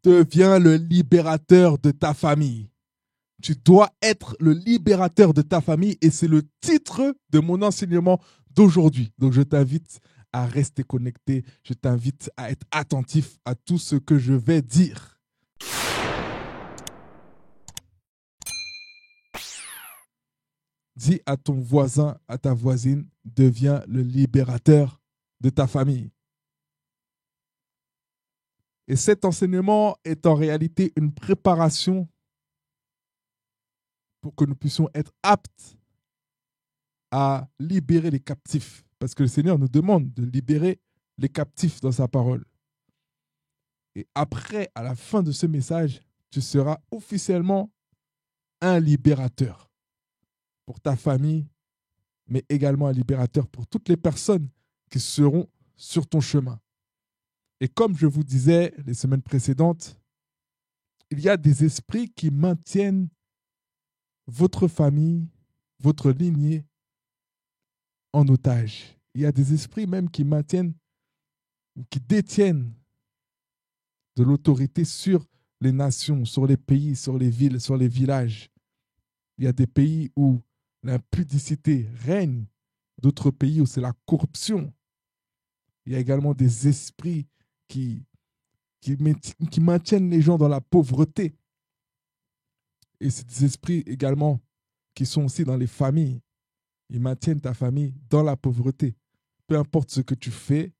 Deviens le libérateur de ta famille. Tu dois être le libérateur de ta famille et c'est le titre de mon enseignement d'aujourd'hui. Donc, je t'invite à rester connecté. Je t'invite à être attentif à tout ce que je vais dire. Dis à ton voisin, à ta voisine, deviens le libérateur de ta famille. Et cet enseignement est en réalité une préparation pour que nous puissions être aptes à libérer les captifs. Parce que le Seigneur nous demande de libérer les captifs dans sa parole. Et après, à la fin de ce message, tu seras officiellement un libérateur pour ta famille, mais également un libérateur pour toutes les personnes qui seront sur ton chemin. Et comme je vous disais les semaines précédentes, il y a des esprits qui maintiennent votre famille, votre lignée en otage. Il y a des esprits même qui maintiennent ou qui détiennent de l'autorité sur les nations, sur les pays, sur les villes, sur les villages. Il y a des pays où l'impudicité règne, d'autres pays où c'est la corruption. Il y a également des esprits qui maintiennent les gens dans la pauvreté. Et c'est des esprits également qui sont aussi dans les familles. Ils maintiennent ta famille dans la pauvreté. Peu importe ce que tu fais,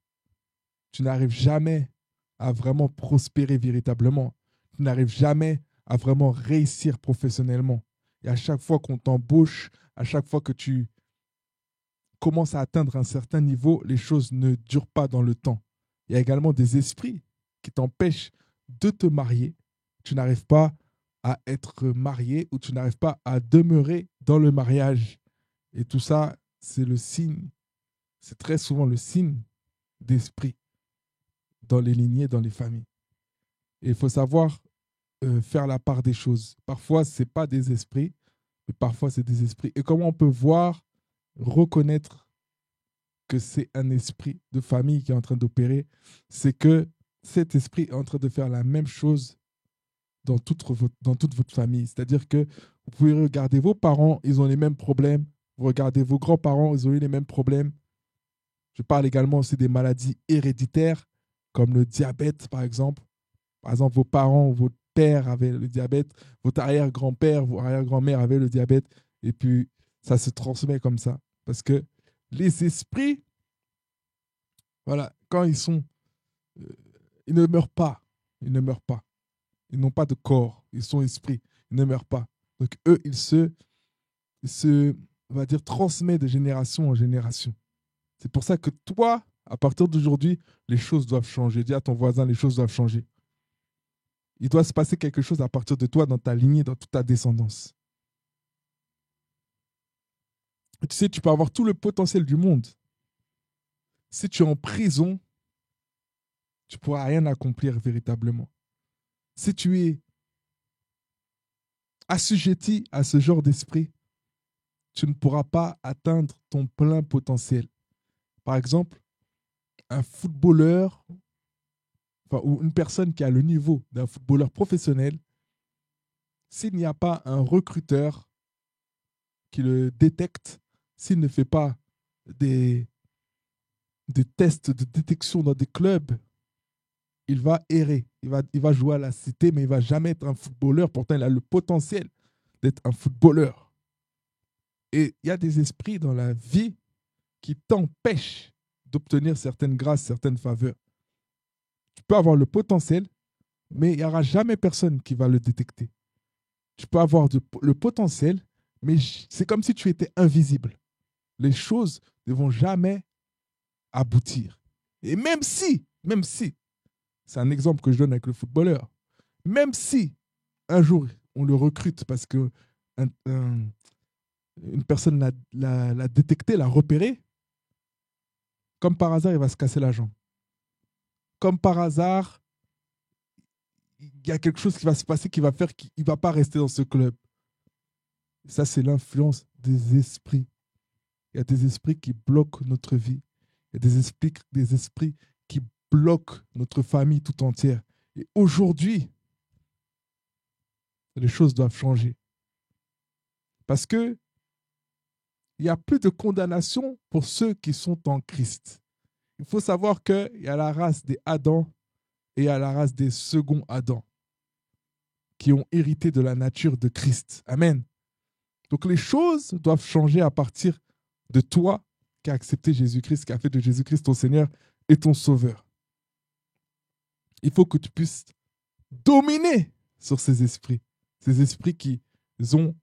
tu n'arrives jamais à vraiment prospérer véritablement. Tu n'arrives jamais à vraiment réussir professionnellement. Et à chaque fois qu'on t'embauche, à chaque fois que tu commences à atteindre un certain niveau, les choses ne durent pas dans le temps. Il y a également des esprits qui t'empêchent de te marier. Tu n'arrives pas à être marié ou tu n'arrives pas à demeurer dans le mariage. Et tout ça, c'est le signe, c'est très souvent le signe d'esprit dans les lignées, dans les familles. Et il faut savoir faire la part des choses. Parfois, ce n'est pas des esprits, mais parfois, c'est des esprits. Et comment on peut voir, reconnaître que c'est un esprit de famille qui est en train d'opérer, c'est que cet esprit est en train de faire la même chose dans toute votre famille. C'est-à-dire que vous pouvez regarder vos parents, ils ont les mêmes problèmes. Vous regardez vos grands-parents, ils ont eu les mêmes problèmes. Je parle également aussi des maladies héréditaires, comme le diabète, par exemple. Par exemple, vos parents, votre père avait le diabète, votre arrière-grand-père, votre arrière-grand-mère avait le diabète, et puis ça se transmet comme ça. Parce que les esprits, voilà, quand ils sont, ils ne meurent pas, ils ne meurent pas. Ils n'ont pas de corps, ils sont esprits, ils ne meurent pas. Donc eux, ils se, on va dire, transmettent de génération en génération. C'est pour ça que toi, à partir d'aujourd'hui, les choses doivent changer. Dis à ton voisin, les choses doivent changer. Il doit se passer quelque chose à partir de toi, dans ta lignée, dans toute ta descendance. Et tu sais, tu peux avoir tout le potentiel du monde. Si tu es en prison, tu ne pourras rien accomplir véritablement. Si tu es assujetti à ce genre d'esprit, tu ne pourras pas atteindre ton plein potentiel. Par exemple, un footballeur, enfin, ou une personne qui a le niveau d'un footballeur professionnel, s'il n'y a pas un recruteur qui le détecte, s'il ne fait pas des tests de détection dans des clubs, il va errer. Il va jouer à la cité, mais il ne va jamais être un footballeur. Pourtant, il a le potentiel d'être un footballeur. Et il y a des esprits dans la vie qui t'empêchent d'obtenir certaines grâces, certaines faveurs. Tu peux avoir le potentiel, mais il n'y aura jamais personne qui va le détecter. Tu peux avoir le potentiel, mais c'est comme si tu étais invisible. Les choses ne vont jamais aboutir. Et même si, c'est un exemple que je donne avec le footballeur, même si un jour on le recrute parce que une personne l'a détecté, l'a repéré, comme par hasard, il va se casser la jambe. Comme par hasard, il y a quelque chose qui va se passer qui va faire qu'il ne va pas rester dans ce club. Ça, c'est l'influence des esprits. Il y a des esprits qui bloquent notre vie. Il y a des esprits qui bloquent notre famille tout entière. Et aujourd'hui, les choses doivent changer. Parce que il n'y a plus de condamnation pour ceux qui sont en Christ. Il faut savoir qu'il y a la race des Adam et il y a la race des seconds Adam qui ont hérité de la nature de Christ. Amen. Donc les choses doivent changer à partir de toi qui as accepté Jésus-Christ, qui a fait de Jésus-Christ ton Seigneur et ton Sauveur. Il faut que tu puisses dominer sur ces esprits qui ont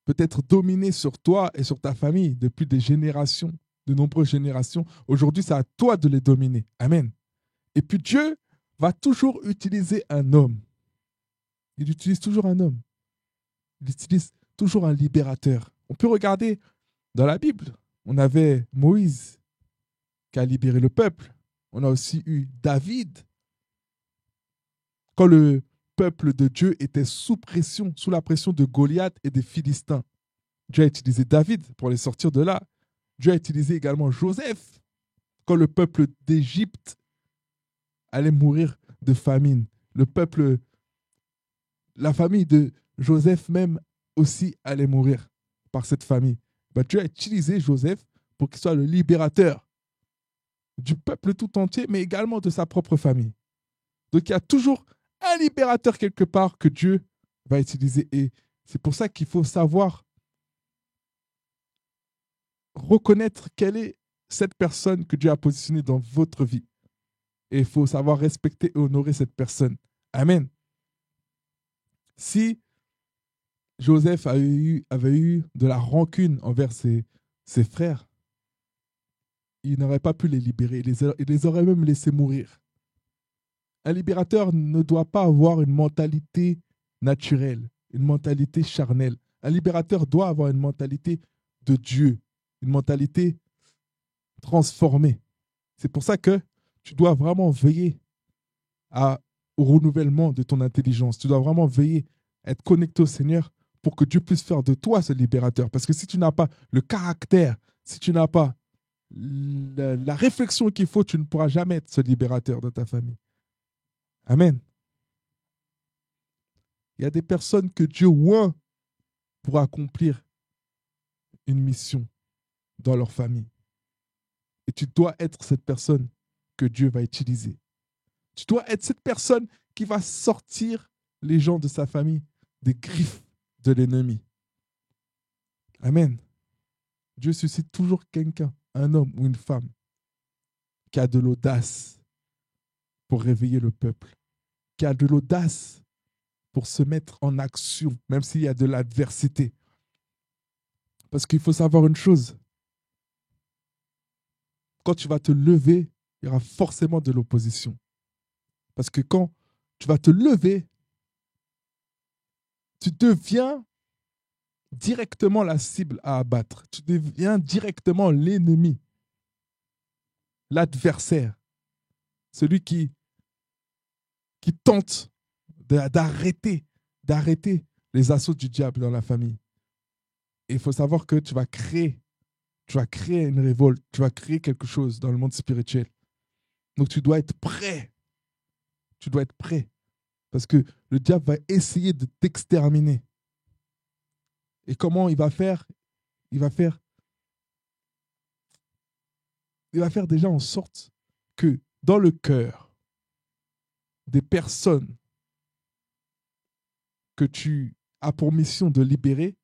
peut-être dominé sur toi et sur ta famille depuis des générations, de nombreuses générations. Aujourd'hui, c'est à toi de les dominer. Amen. Et puis Dieu va toujours utiliser un homme. Il utilise toujours un homme. Il utilise toujours un libérateur. On peut regarder dans la Bible. On avait Moïse qui a libéré le peuple. On a aussi eu David. Quand le peuple de Dieu était sous pression, sous la pression de Goliath et des Philistins, Dieu a utilisé David pour les sortir de là. Dieu a utilisé également Joseph quand le peuple d'Égypte allait mourir de famine. Le peuple, la famille de Joseph même aussi allait mourir par cette famille. Dieu a utilisé Joseph pour qu'il soit le libérateur du peuple tout entier, mais également de sa propre famille. Donc il y a toujours un libérateur quelque part que Dieu va utiliser. Et c'est pour ça qu'il faut savoir reconnaître quelle est cette personne que Dieu a positionnée dans votre vie. Et il faut savoir respecter et honorer cette personne. Amen. Si Joseph avait eu de la rancune envers ses frères, il n'aurait pas pu les libérer. Il les aurait même laissés mourir. Un libérateur ne doit pas avoir une mentalité naturelle, une mentalité charnelle. Un libérateur doit avoir une mentalité de Dieu, une mentalité transformée. C'est pour ça que tu dois vraiment veiller au renouvellement de ton intelligence. Tu dois vraiment veiller à être connecté au Seigneur pour que Dieu puisse faire de toi ce libérateur. Parce que si tu n'as pas le caractère, si tu n'as pas la réflexion qu'il faut, tu ne pourras jamais être ce libérateur de ta famille. Amen. Il y a des personnes que Dieu oint pour accomplir une mission dans leur famille. Et tu dois être cette personne que Dieu va utiliser. Tu dois être cette personne qui va sortir les gens de sa famille des griffes de l'ennemi. Amen. Dieu suscite toujours quelqu'un, un homme ou une femme, qui a de l'audace pour réveiller le peuple, qui a de l'audace pour se mettre en action, même s'il y a de l'adversité. Parce qu'il faut savoir une chose, quand tu vas te lever, il y aura forcément de l'opposition. Parce que quand tu vas te lever, tu deviens directement la cible à abattre. Tu deviens directement l'ennemi, l'adversaire, celui qui tente d'arrêter les assauts du diable dans la famille. Et il faut savoir que tu vas créer une révolte, tu vas créer quelque chose dans le monde spirituel. Donc tu dois être prêt. Tu dois être prêt. Parce que le diable va essayer de t'exterminer. Et comment il va faire? Il va faire déjà en sorte que dans le cœur des personnes que tu as pour mission de libérer,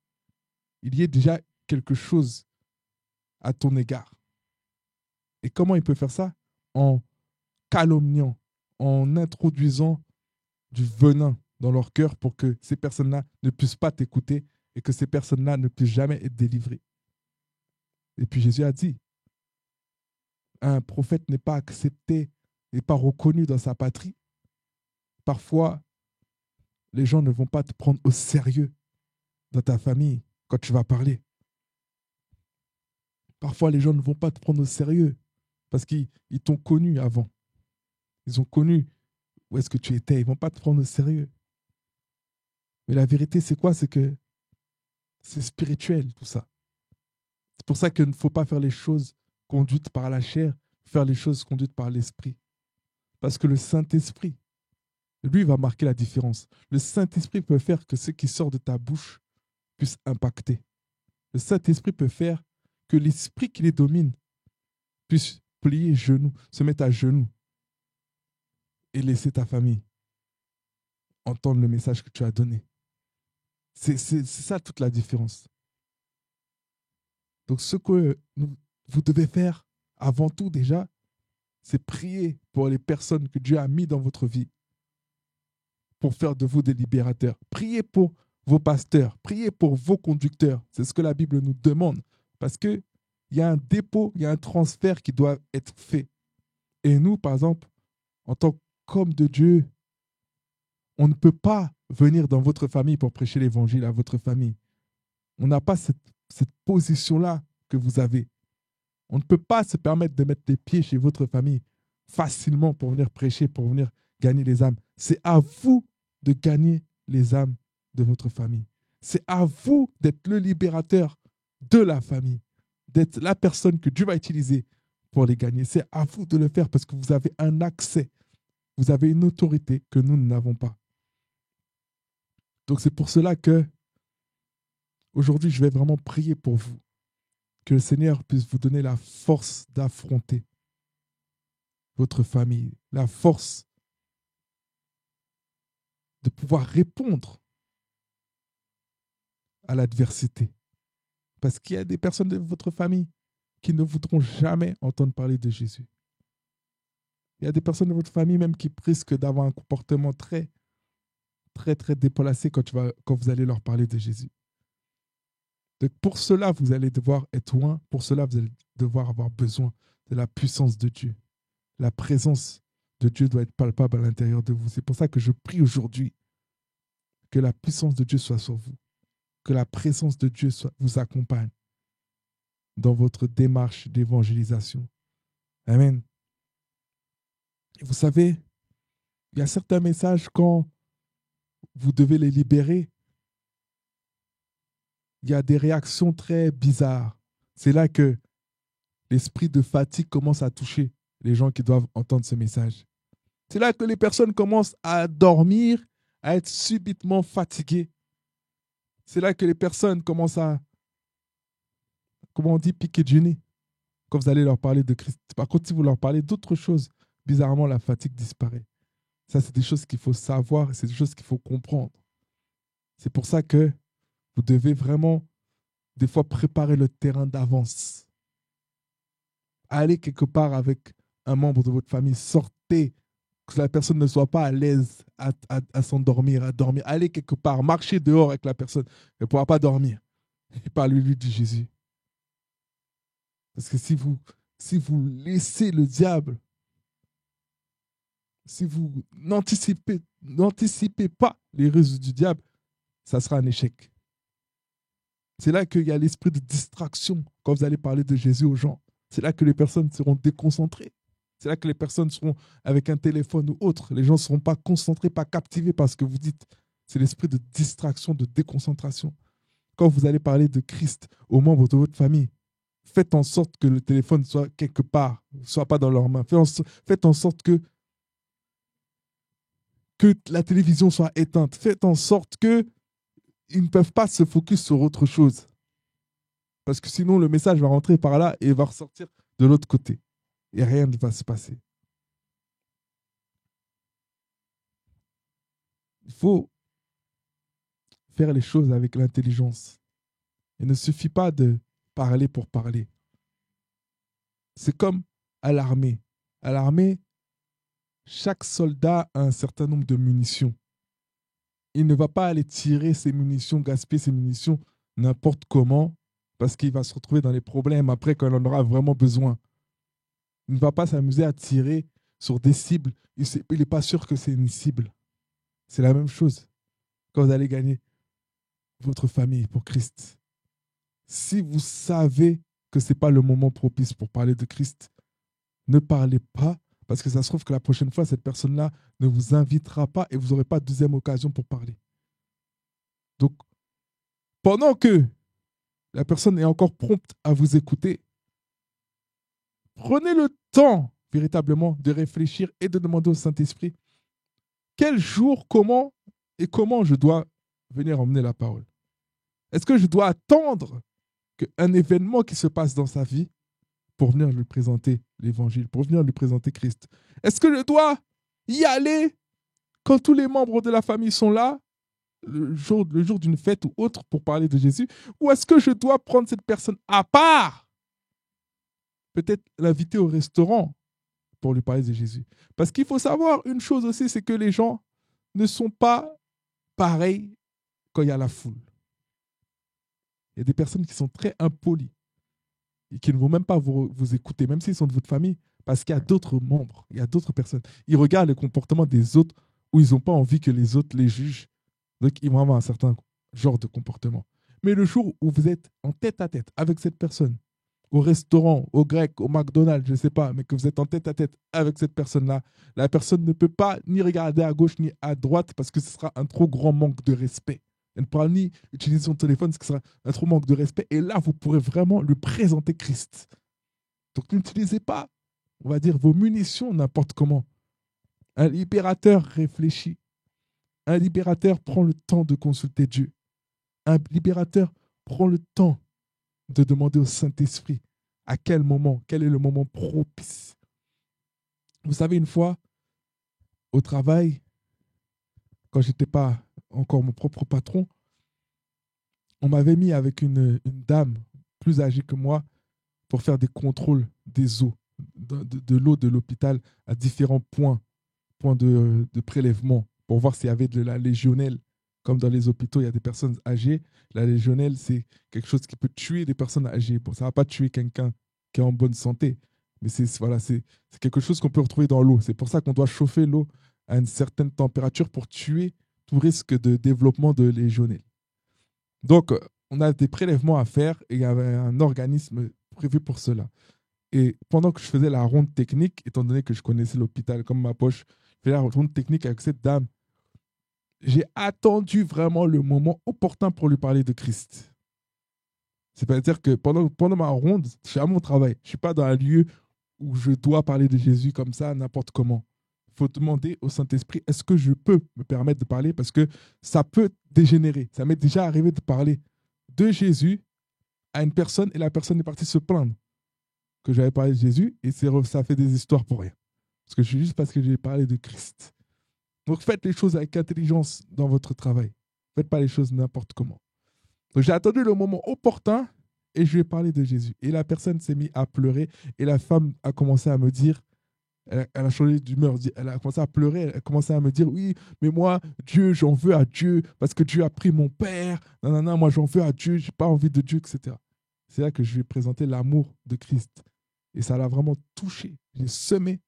il y ait déjà quelque chose à ton égard. Et comment il peut faire ça? En calomniant, en introduisant du venin dans leur cœur pour que ces personnes-là ne puissent pas t'écouter et que ces personnes-là ne puissent jamais être délivrées. Et puis Jésus a dit, un prophète n'est pas accepté, n'est pas reconnu dans sa patrie. Parfois, les gens ne vont pas te prendre au sérieux dans ta famille quand tu vas parler. Parfois, les gens ne vont pas te prendre au sérieux parce qu'ils t'ont connu avant. Ils ont connu où est-ce que tu étais. Ils ne vont pas te prendre au sérieux. Mais la vérité, c'est quoi? C'est que c'est spirituel, tout ça. C'est pour ça qu'il ne faut pas faire les choses conduites par la chair, faire les choses conduites par l'esprit. Parce que le Saint-Esprit Lui va marquer la différence. Le Saint-Esprit peut faire que ce qui sort de ta bouche puisse impacter. Le Saint-Esprit peut faire que l'esprit qui les domine puisse plier genoux, se mettre à genoux et laisser ta famille entendre le message que tu as donné. C'est ça toute la différence. Donc ce que vous devez faire avant tout déjà, c'est prier pour les personnes que Dieu a mis dans votre vie pour faire de vous des libérateurs. Priez pour vos pasteurs, priez pour vos conducteurs. C'est ce que la Bible nous demande. Parce qu'il y a un dépôt, il y a un transfert qui doit être fait. Et nous, par exemple, en tant qu'hommes de Dieu, on ne peut pas venir dans votre famille pour prêcher l'évangile à votre famille. On n'a pas cette position-là que vous avez. On ne peut pas se permettre de mettre les pieds chez votre famille facilement pour venir prêcher, pour venir gagner les âmes. C'est à vous de gagner les âmes de votre famille. C'est à vous d'être le libérateur de la famille, d'être la personne que Dieu va utiliser pour les gagner. C'est à vous de le faire parce que vous avez un accès, vous avez une autorité que nous n'avons pas. Donc c'est pour cela que aujourd'hui, je vais vraiment prier pour vous. Que le Seigneur puisse vous donner la force d'affronter votre famille, la force de pouvoir répondre à l'adversité. Parce qu'il y a des personnes de votre famille qui ne voudront jamais entendre parler de Jésus. Il y a des personnes de votre famille même qui risquent d'avoir un comportement très déplacé quand vous allez leur parler de Jésus. Donc pour cela, vous allez devoir être loin. Pour cela, vous allez devoir avoir besoin de la puissance de Dieu. La présence de Dieu doit être palpable à l'intérieur de vous. C'est pour ça que je prie aujourd'hui que la puissance de Dieu soit sur vous, que la présence de Dieu vous accompagne dans votre démarche d'évangélisation. Amen. Et vous savez, il y a certains messages, quand vous devez les libérer, il y a des réactions très bizarres. C'est là que l'esprit de fatigue commence à toucher les gens qui doivent entendre ce message. C'est là que les personnes commencent à dormir, à être subitement fatiguées. C'est là que les personnes commencent à, comment on dit, piquer du nez quand vous allez leur parler de Christ. Par contre, si vous leur parlez d'autres choses, bizarrement, la fatigue disparaît. Ça, c'est des choses qu'il faut savoir, c'est des choses qu'il faut comprendre. C'est pour ça que vous devez vraiment, des fois, préparer le terrain d'avance. Allez quelque part avec un membre de votre famille, sortez, que la personne ne soit pas à l'aise à s'endormir, à dormir. Allez quelque part, marchez dehors avec la personne, elle ne pourra pas dormir. Et parlez-lui de Jésus. Parce que si vous laissez le diable, si vous n'anticipez pas les ruses du diable, ça sera un échec. C'est là qu'il y a l'esprit de distraction quand vous allez parler de Jésus aux gens. C'est là que les personnes seront déconcentrées. C'est là que les personnes seront avec un téléphone ou autre. Les gens ne seront pas concentrés, pas captivés par ce que vous dites. C'est l'esprit de distraction, de déconcentration. Quand vous allez parler de Christ aux membres de votre famille, faites en sorte que le téléphone soit quelque part, ne soit pas dans leurs mains. Faites en sorte que la télévision soit éteinte. Faites en sorte qu'ils ne peuvent pas se focus sur autre chose. Parce que sinon, le message va rentrer par là et va ressortir de l'autre côté. Et rien ne va se passer. Il faut faire les choses avec l'intelligence. Il ne suffit pas de parler pour parler. C'est comme à l'armée. À l'armée, chaque soldat a un certain nombre de munitions. Il ne va pas aller tirer ses munitions, gaspiller ses munitions n'importe comment, parce qu'il va se retrouver dans les problèmes après quand on en aura vraiment besoin. Il ne va pas s'amuser à tirer sur des cibles. Il n'est pas sûr que c'est une cible. C'est la même chose quand vous allez gagner votre famille pour Christ. Si vous savez que ce n'est pas le moment propice pour parler de Christ, ne parlez pas, parce que ça se trouve que la prochaine fois, cette personne-là ne vous invitera pas et vous n'aurez pas de deuxième occasion pour parler. Donc, pendant que la personne est encore prompte à vous écouter, prenez le temps véritablement de réfléchir et de demander au Saint-Esprit quel jour, comment je dois venir emmener la parole? Est-ce que je dois attendre qu'un événement qui se passe dans sa vie pour venir lui présenter l'évangile, pour venir lui présenter Christ? Est-ce que je dois y aller quand tous les membres de la famille sont là, le jour d'une fête ou autre, pour parler de Jésus? Ou est-ce que je dois prendre cette personne à part, peut-être l'inviter au restaurant pour lui parler de Jésus? Parce qu'il faut savoir une chose aussi, c'est que les gens ne sont pas pareils quand il y a la foule. Il y a des personnes qui sont très impolies et qui ne vont même pas vous écouter, même s'ils sont de votre famille, parce qu'il y a d'autres membres, il y a d'autres personnes. Ils regardent le comportement des autres où ils n'ont pas envie que les autres les jugent. Donc, ils vont avoir un certain genre de comportement. Mais le jour où vous êtes en tête à tête avec cette personne, au restaurant, au grec, au McDonald's, je ne sais pas, mais que vous êtes en tête à tête avec cette personne-là, la personne ne peut pas ni regarder à gauche ni à droite parce que ce sera un trop grand manque de respect. Elle ne pourra ni utiliser son téléphone, ce qui sera un trop manque de respect. Et là, vous pourrez vraiment lui présenter Christ. Donc n'utilisez pas, on va dire, vos munitions n'importe comment. Un libérateur réfléchit. Un libérateur prend le temps de consulter Dieu. Un libérateur prend le temps de demander au Saint-Esprit à quel moment, quel est le moment propice. Vous savez, une fois, au travail, quand je n'étais pas encore mon propre patron, on m'avait mis avec une dame plus âgée que moi pour faire des contrôles des eaux, de l'eau de l'hôpital à différents points de prélèvement pour voir s'il y avait de la légionelle. Comme dans les hôpitaux, il y a des personnes âgées. La légionelle, c'est quelque chose qui peut tuer des personnes âgées. Bon, ça ne va pas tuer quelqu'un qui est en bonne santé, mais c'est quelque chose qu'on peut retrouver dans l'eau. C'est pour ça qu'on doit chauffer l'eau à une certaine température pour tuer tout risque de développement de légionelle. Donc, on a des prélèvements à faire et il y avait un organisme prévu pour cela. Et pendant que je faisais la ronde technique, étant donné que je connaissais l'hôpital comme ma poche, je faisais la ronde technique avec cette dame. J'ai attendu vraiment le moment opportun pour lui parler de Christ. C'est-à-dire que pendant ma ronde, je suis à mon travail. Je ne suis pas dans un lieu où je dois parler de Jésus comme ça, n'importe comment. Il faut demander au Saint-Esprit, est-ce que je peux me permettre de parler? Parce que ça peut dégénérer. Ça m'est déjà arrivé de parler de Jésus à une personne et la personne est partie se plaindre que j'avais parlé de Jésus et ça fait des histoires pour rien. Parce que juste parce que j'ai parlé de Christ. Donc faites les choses avec intelligence dans votre travail. Faites pas les choses n'importe comment. Donc j'ai attendu le moment opportun et je lui ai parlé de Jésus. Et la personne s'est mise à pleurer et la femme a commencé à me dire, elle a changé d'humeur, elle a commencé à pleurer, elle a commencé à me dire, oui, mais moi, Dieu, j'en veux à Dieu parce que Dieu a pris mon père. Non, non, non, moi j'en veux à Dieu, j'ai pas envie de Dieu, etc. C'est là que je lui ai présenté l'amour de Christ. Et ça l'a vraiment touché. J'ai semé.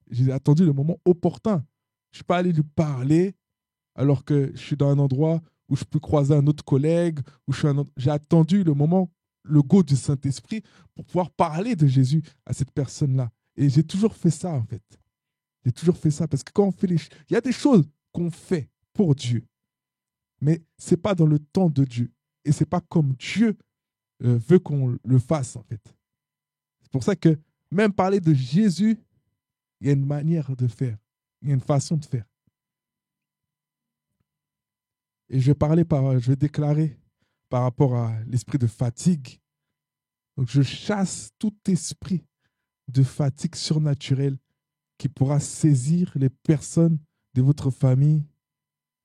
J'ai attendu le moment opportun. Je ne suis pas allé lui parler alors que je suis dans un endroit où je peux croiser un autre collègue. J'ai attendu le moment, le go du Saint-Esprit pour pouvoir parler de Jésus à cette personne-là. Et j'ai toujours fait ça, en fait. J'ai toujours fait ça parce que quand on fait il y a des choses qu'on fait pour Dieu, mais ce n'est pas dans le temps de Dieu. Et ce n'est pas comme Dieu veut qu'on le fasse, en fait. C'est pour ça que même parler de Jésus, il y a une manière de faire. Il y a une façon de faire. Et je vais déclarer par rapport à l'esprit de fatigue. Donc, je chasse tout esprit de fatigue surnaturelle qui pourra saisir les personnes de votre famille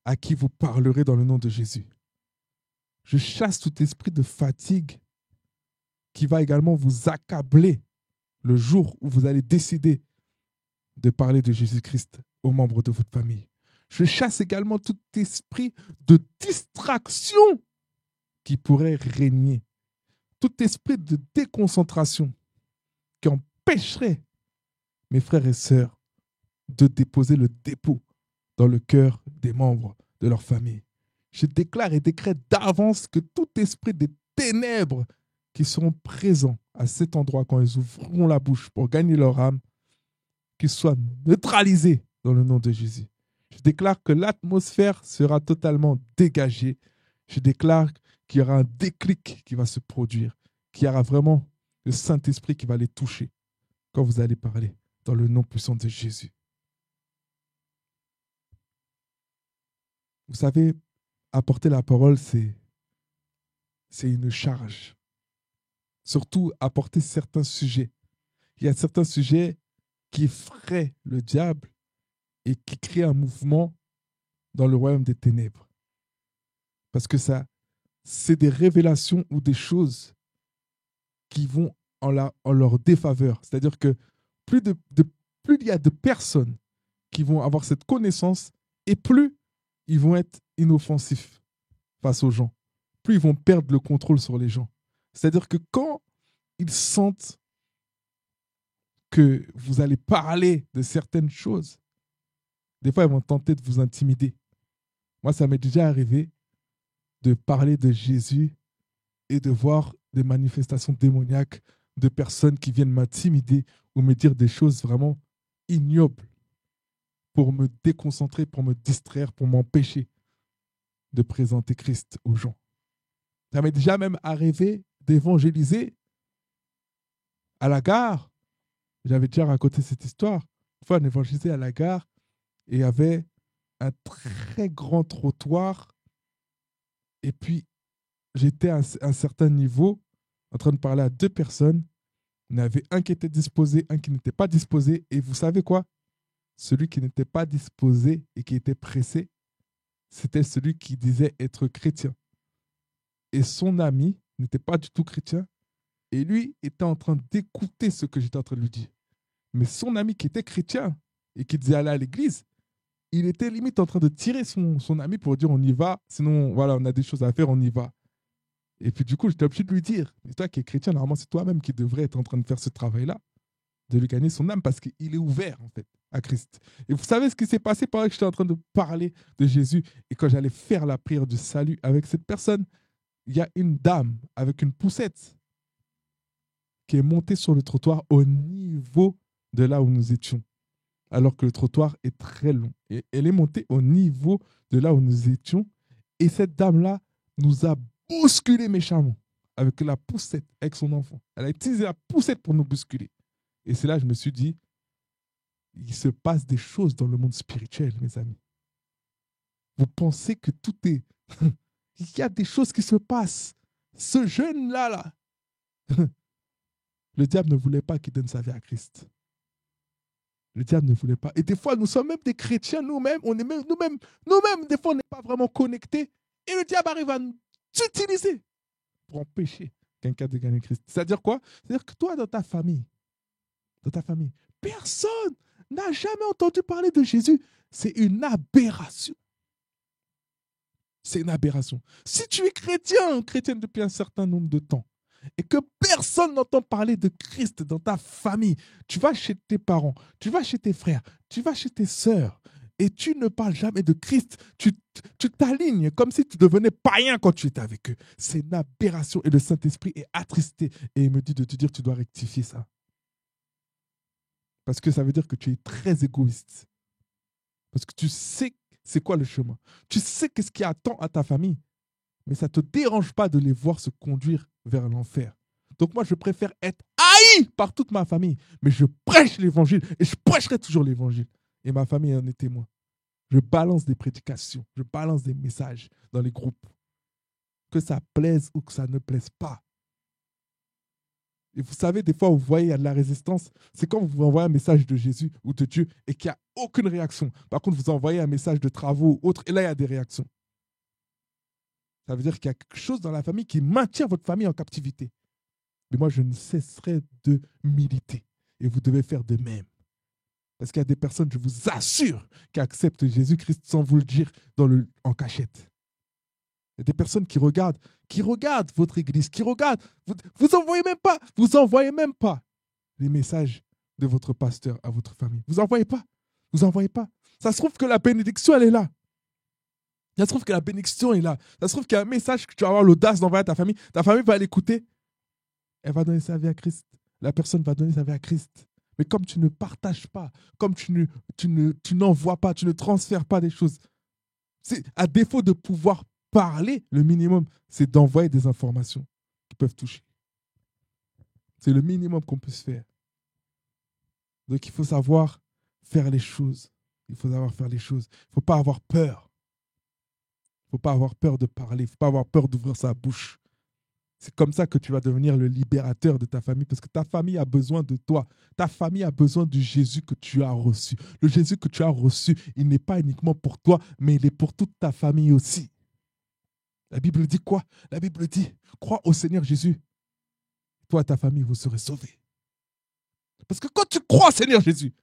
à qui vous parlerez dans le nom de Jésus. Je chasse tout esprit de fatigue qui va également vous accabler le jour où vous allez décider de parler de Jésus-Christ aux membres de votre famille. Je chasse également tout esprit de distraction qui pourrait régner. Tout esprit de déconcentration qui empêcherait mes frères et sœurs de déposer le dépôt dans le cœur des membres de leur famille. Je déclare et décrète d'avance que tout esprit des ténèbres qui seront présents à cet endroit quand ils ouvriront la bouche pour gagner leur âme, qu'ils soient neutralisés dans le nom de Jésus. Je déclare que l'atmosphère sera totalement dégagée. Je déclare qu'il y aura un déclic qui va se produire, qu'il y aura vraiment le Saint-Esprit qui va les toucher quand vous allez parler dans le nom puissant de Jésus. Vous savez, apporter la parole, c'est une charge. Surtout, apporter certains sujets. Il y a certains sujets qui effraient le diable et qui créent un mouvement dans le royaume des ténèbres. Parce que ça, c'est des révélations ou des choses qui vont en leur défaveur. C'est-à-dire que plus il y a de personnes qui vont avoir cette connaissance, et plus ils vont être inoffensifs face aux gens. Plus ils vont perdre le contrôle sur les gens. C'est-à-dire que quand ils sentent que vous allez parler de certaines choses, des fois, ils vont tenter de vous intimider. Moi, ça m'est déjà arrivé de parler de Jésus et de voir des manifestations démoniaques de personnes qui viennent m'intimider ou me dire des choses vraiment ignobles pour me déconcentrer, pour me distraire, pour m'empêcher de présenter Christ aux gens. Ça m'est déjà même arrivé d'évangéliser à la gare. J'avais déjà raconté cette histoire. Une fois, on évangélisait à la gare et il y avait un très grand trottoir. Et puis, j'étais à un certain niveau en train de parler à deux personnes. Il y en avait un qui était disposé, un qui n'était pas disposé. Et vous savez quoi? Celui qui n'était pas disposé et qui était pressé, c'était celui qui disait être chrétien. Et son ami n'était pas du tout chrétien. Et lui était en train d'écouter ce que j'étais en train de lui dire. Mais son ami qui était chrétien et qui disait aller à l'église, il était limite en train de tirer son ami pour dire on y va, sinon voilà, on a des choses à faire, on y va. Et puis du coup, j'étais obligé de lui dire, mais toi qui es chrétien, normalement c'est toi-même qui devrais être en train de faire ce travail-là, de lui gagner son âme parce qu'il est ouvert en fait à Christ. Et vous savez ce qui s'est passé pendant que j'étais en train de parler de Jésus et quand j'allais faire la prière du salut avec cette personne, il y a une dame avec une poussette qui est montée sur le trottoir au niveau de là où nous étions, alors que le trottoir est très long. Et elle est montée au niveau de là où nous étions. Et cette dame-là nous a bousculé méchamment avec la poussette, avec son enfant. Elle a utilisé la poussette pour nous bousculer. Et c'est là que je me suis dit, il se passe des choses dans le monde spirituel, mes amis. Vous pensez que tout est... il y a des choses qui se passent. Ce jeune-là, là, le diable ne voulait pas qu'il donne sa vie à Christ. Le diable ne voulait pas. Et des fois, nous sommes même des chrétiens, nous-mêmes, on est même, nous-mêmes, des fois, on n'est pas vraiment connectés. Et le diable arrive à nous utiliser pour empêcher quelqu'un de gagner Christ. C'est-à-dire quoi? C'est-à-dire que toi, dans ta famille, personne n'a jamais entendu parler de Jésus. C'est une aberration. C'est une aberration. Si tu es chrétienne depuis un certain nombre de temps, et que personne n'entend parler de Christ dans ta famille, tu vas chez tes parents, tu vas chez tes frères, tu vas chez tes sœurs, et tu ne parles jamais de Christ, tu t'alignes comme si tu devenais païen quand tu étais avec eux. C'est une aberration et le Saint-Esprit est attristé et il me dit de te dire tu dois rectifier ça. Parce que ça veut dire que tu es très égoïste. Parce que tu sais c'est quoi le chemin. Tu sais qu'est-ce qui attend à ta famille, mais ça ne te dérange pas de les voir se conduire vers l'enfer. Donc moi, je préfère être haï par toute ma famille, mais je prêche l'évangile et je prêcherai toujours l'évangile. Et ma famille en est témoin. Je balance des prédications, je balance des messages dans les groupes. Que ça plaise ou que ça ne plaise pas. Et vous savez, des fois, vous voyez, il y a de la résistance. C'est quand vous envoyez un message de Jésus ou de Dieu et qu'il n'y a aucune réaction. Par contre, vous envoyez un message de travaux ou autre et là, il y a des réactions. Ça veut dire qu'il y a quelque chose dans la famille qui maintient votre famille en captivité. Mais moi, je ne cesserai de militer. Et vous devez faire de même. Parce qu'il y a des personnes, je vous assure, qui acceptent Jésus-Christ sans vous le dire en cachette. Il y a des personnes qui regardent votre église, qui regardent. Vous envoyez même pas les messages de votre pasteur à votre famille. Vous envoyez pas. Ça se trouve que la bénédiction, elle est là. Ça se trouve que la bénédiction est là. Ça se trouve qu'il y a un message que tu vas avoir l'audace d'envoyer à ta famille. Ta famille va l'écouter. Elle va donner sa vie à Christ. La personne va donner sa vie à Christ. Mais comme tu ne partages pas, comme tu n'envoies pas, tu ne transfères pas des choses, à défaut de pouvoir parler, le minimum, c'est d'envoyer des informations qui peuvent toucher. C'est le minimum qu'on puisse faire. Donc il faut savoir faire les choses. Il ne faut pas avoir peur. faut pas avoir peur de parler. Il ne faut pas avoir peur d'ouvrir sa bouche. C'est comme ça que tu vas devenir le libérateur de ta famille, parce que ta famille a besoin de toi. Ta famille a besoin du Jésus que tu as reçu. Le Jésus que tu as reçu, il n'est pas uniquement pour toi, mais il est pour toute ta famille aussi. La Bible dit quoi? La Bible dit, crois au Seigneur Jésus. Toi et ta famille, vous serez sauvés. Parce que quand tu crois au Seigneur Jésus,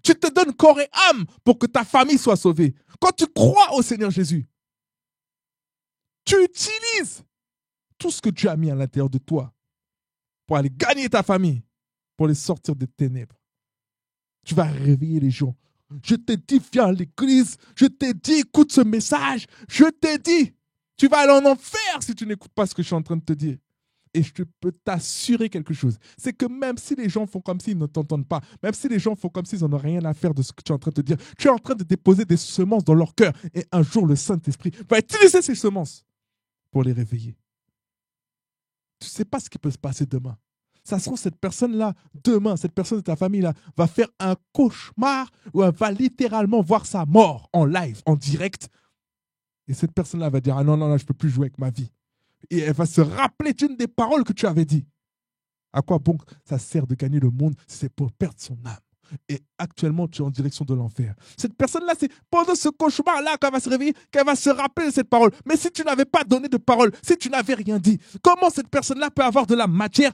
tu te donnes corps et âme pour que ta famille soit sauvée. Quand tu crois au Seigneur Jésus, tu utilises tout ce que Dieu a mis à l'intérieur de toi pour aller gagner ta famille, pour les sortir des ténèbres. Tu vas réveiller les gens. Je t'ai dit, viens à l'église. Je t'ai dit, écoute ce message. Je t'ai dit, tu vas aller en enfer si tu n'écoutes pas ce que je suis en train de te dire. Et je peux t'assurer quelque chose. C'est que même si les gens font comme s'ils ne t'entendent pas, même si les gens font comme s'ils n'en ont rien à faire de ce que tu es en train de te dire, tu es en train de déposer des semences dans leur cœur. Et un jour, le Saint-Esprit va utiliser ces semences pour les réveiller. Tu ne sais pas ce qui peut se passer demain. Ça se trouve, cette personne-là, demain, cette personne de ta famille-là, va faire un cauchemar où elle va littéralement voir sa mort en live, en direct. Et cette personne-là va dire, ah non, non, non, je ne peux plus jouer avec ma vie. Et elle va se rappeler d'une des paroles que tu avais dit. À quoi bon ça sert de gagner le monde si c'est pour perdre son âme? Et actuellement, tu es en direction de l'enfer. Cette personne-là, c'est pendant ce cauchemar-là qu'elle va se réveiller, qu'elle va se rappeler de cette parole. Mais si tu n'avais pas donné de parole, si tu n'avais rien dit, comment cette personne-là peut avoir de la matière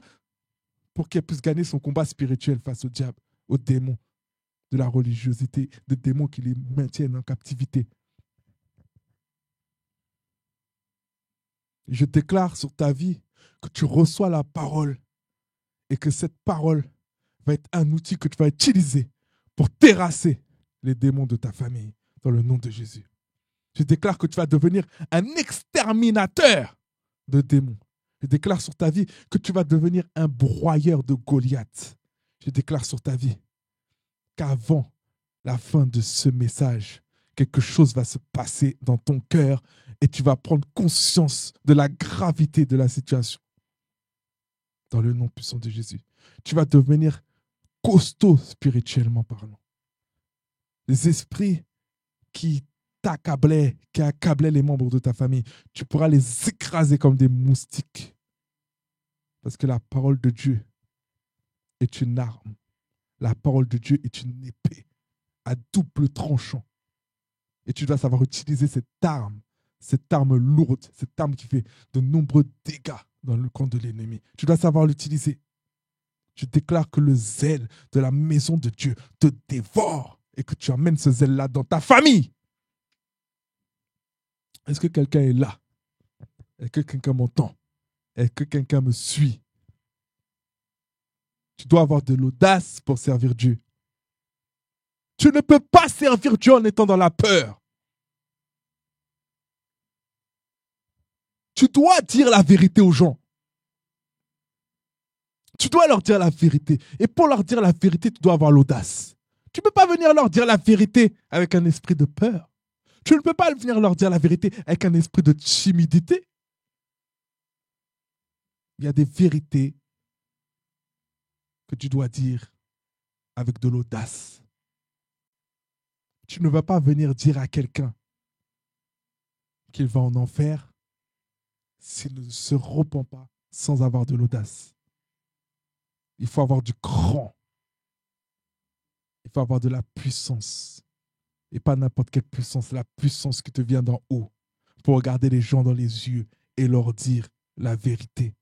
pour qu'elle puisse gagner son combat spirituel face au diable, aux démons de la religiosité, des démons qui les maintiennent en captivité? Je déclare sur ta vie que tu reçois la parole et que cette parole va être un outil que tu vas utiliser pour terrasser les démons de ta famille dans le nom de Jésus. Je déclare que tu vas devenir un exterminateur de démons. Je déclare sur ta vie que tu vas devenir un broyeur de Goliath. Je déclare sur ta vie qu'avant la fin de ce message, quelque chose va se passer dans ton cœur et tu vas prendre conscience de la gravité de la situation. Dans le nom puissant de Jésus. Tu vas devenir costaud spirituellement parlant. Les esprits qui t'accablaient, qui accablaient les membres de ta famille, tu pourras les écraser comme des moustiques. Parce que la parole de Dieu est une arme. La parole de Dieu est une épée à double tranchant. Et tu dois savoir utiliser cette arme lourde, cette arme qui fait de nombreux dégâts dans le camp de l'ennemi. Tu dois savoir l'utiliser. Je déclare que le zèle de la maison de Dieu te dévore et que tu amènes ce zèle-là dans ta famille. Est-ce que quelqu'un est là? Est-ce que quelqu'un m'entend? Est-ce que quelqu'un me suit? Tu dois avoir de l'audace pour servir Dieu. Tu ne peux pas servir Dieu en étant dans la peur. Tu dois dire la vérité aux gens. Tu dois leur dire la vérité. Et pour leur dire la vérité, tu dois avoir l'audace. Tu ne peux pas venir leur dire la vérité avec un esprit de peur. Tu ne peux pas venir leur dire la vérité avec un esprit de timidité. Il y a des vérités que tu dois dire avec de l'audace. Tu ne vas pas venir dire à quelqu'un qu'il va en enfer s'il ne se repent pas sans avoir de l'audace. Il faut avoir du cran. Il faut avoir de la puissance. Et pas n'importe quelle puissance, la puissance qui te vient d'en haut pour regarder les gens dans les yeux et leur dire la vérité.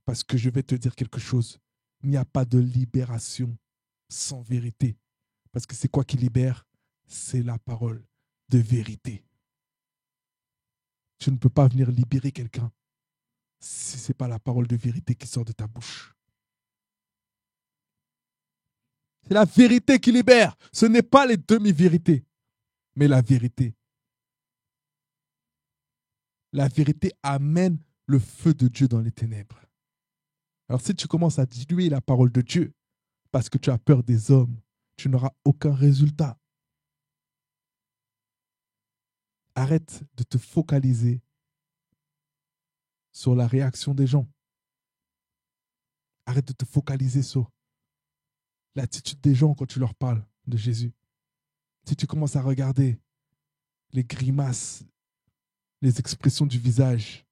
Parce que je vais te dire quelque chose. Il n'y a pas de libération sans vérité. Parce que c'est quoi qui libère? C'est la parole de vérité. Tu ne peux pas venir libérer quelqu'un si ce n'est pas la parole de vérité qui sort de ta bouche. C'est la vérité qui libère. Ce n'est pas les demi-vérités, mais la vérité. La vérité amène le feu de Dieu dans les ténèbres. Alors si tu commences à diluer la parole de Dieu parce que tu as peur des hommes, tu n'auras aucun résultat. Arrête de te focaliser sur la réaction des gens. Arrête de te focaliser sur l'attitude des gens quand tu leur parles de Jésus. Si tu commences à regarder les grimaces les expressions du visage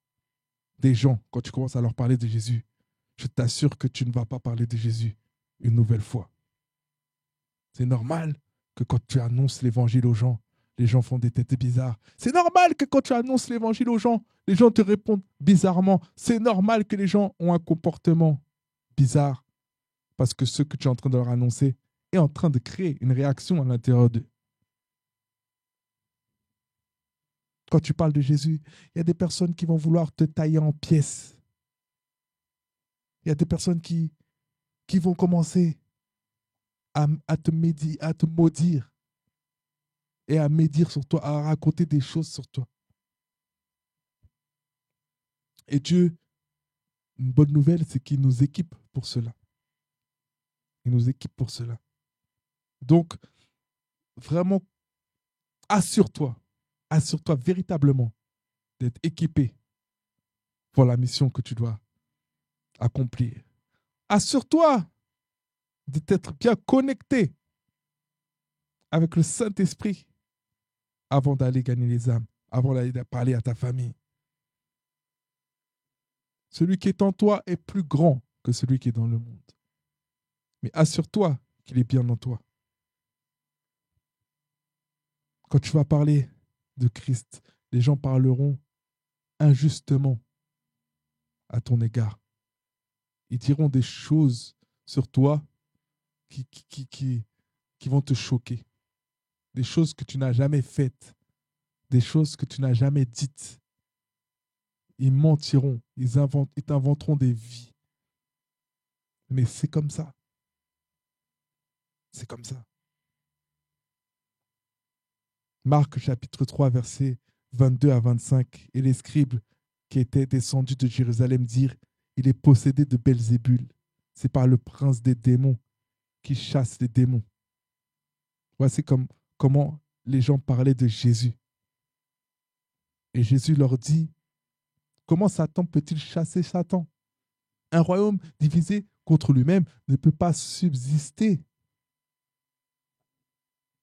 des gens quand tu commences à leur parler de Jésus, je t'assure que tu ne vas pas parler de Jésus une nouvelle fois. C'est normal que quand tu annonces l'évangile aux gens, les gens font des têtes bizarres. C'est normal que quand tu annonces l'évangile aux gens, les gens te répondent bizarrement. C'est normal que les gens ont un comportement bizarre parce que ce que tu es en train de leur annoncer est en train de créer une réaction à l'intérieur d'eux. Quand tu parles de Jésus, il y a des personnes qui vont vouloir te tailler en pièces. Il y a des personnes qui vont commencer à te maudire et à médire sur toi, à raconter des choses sur toi. Et Dieu, une bonne nouvelle, c'est qu'il nous équipe pour cela. Il nous équipe pour cela. Donc, vraiment, assure-toi véritablement d'être équipé pour la mission que tu dois accomplir. Assure-toi de t'être bien connecté avec le Saint-Esprit avant d'aller gagner les âmes, avant d'aller parler à ta famille. Celui qui est en toi est plus grand que celui qui est dans le monde. Mais assure-toi qu'il est bien en toi. Quand tu vas parler de Christ, les gens parleront injustement à ton égard. Ils diront des choses sur toi qui vont te choquer. Des choses que tu n'as jamais faites. Des choses que tu n'as jamais dites. Ils mentiront. Ils t'inventeront des vies. Mais c'est comme ça. C'est comme ça. Marc chapitre 3, versets 22 à 25. Et les scribes qui étaient descendus de Jérusalem dirent, il est possédé de Belzébul. C'est par le prince des démons qui chasse les démons. Voici comment les gens parlaient de Jésus. Et Jésus leur dit, comment Satan peut-il chasser Satan? Un royaume divisé contre lui-même ne peut pas subsister.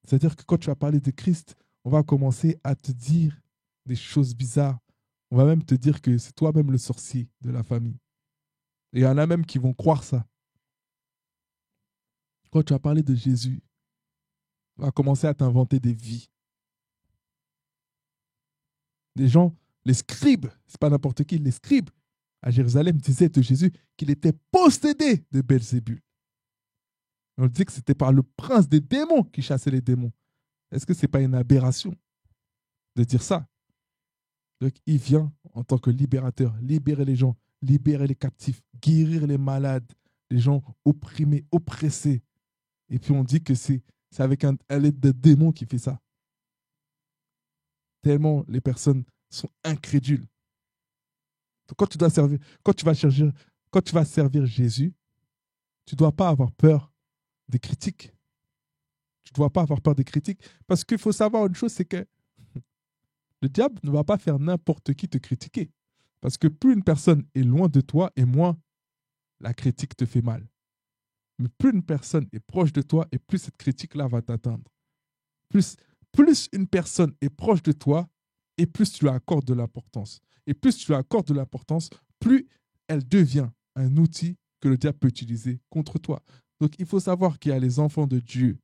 C'est-à-dire que quand tu vas parler de Christ, on va commencer à te dire des choses bizarres. On va même te dire que c'est toi-même le sorcier de la famille. Et il y en a même qui vont croire ça. Quand tu vas parler de Jésus, on va commencer à t'inventer des vies. Les gens, les scribes, c'est pas n'importe qui, les scribes à Jérusalem disaient de Jésus qu'il était possédé de Belzébul. On dit que c'était par le prince des démons qui chassait les démons. Est-ce que ce n'est pas une aberration de dire ça? Donc, il vient en tant que libérateur, libérer les gens, libérer les captifs, guérir les malades, les gens opprimés, oppressés. Et puis on dit que c'est avec un l'aide de démons qui fait ça. Tellement les personnes sont incrédules. Donc, quand tu vas servir Jésus, tu ne dois pas avoir peur des critiques. Tu ne dois pas avoir peur des critiques. Parce qu'il faut savoir une chose, c'est que le diable ne va pas faire n'importe qui te critiquer. Parce que plus une personne est loin de toi, et moins la critique te fait mal. Mais plus une personne est proche de toi, et plus cette critique-là va t'atteindre. Plus une personne est proche de toi, et plus tu lui accordes de l'importance. Et plus tu lui accordes de l'importance, plus elle devient un outil que le diable peut utiliser contre toi. Donc il faut savoir qu'il y a les enfants de Dieu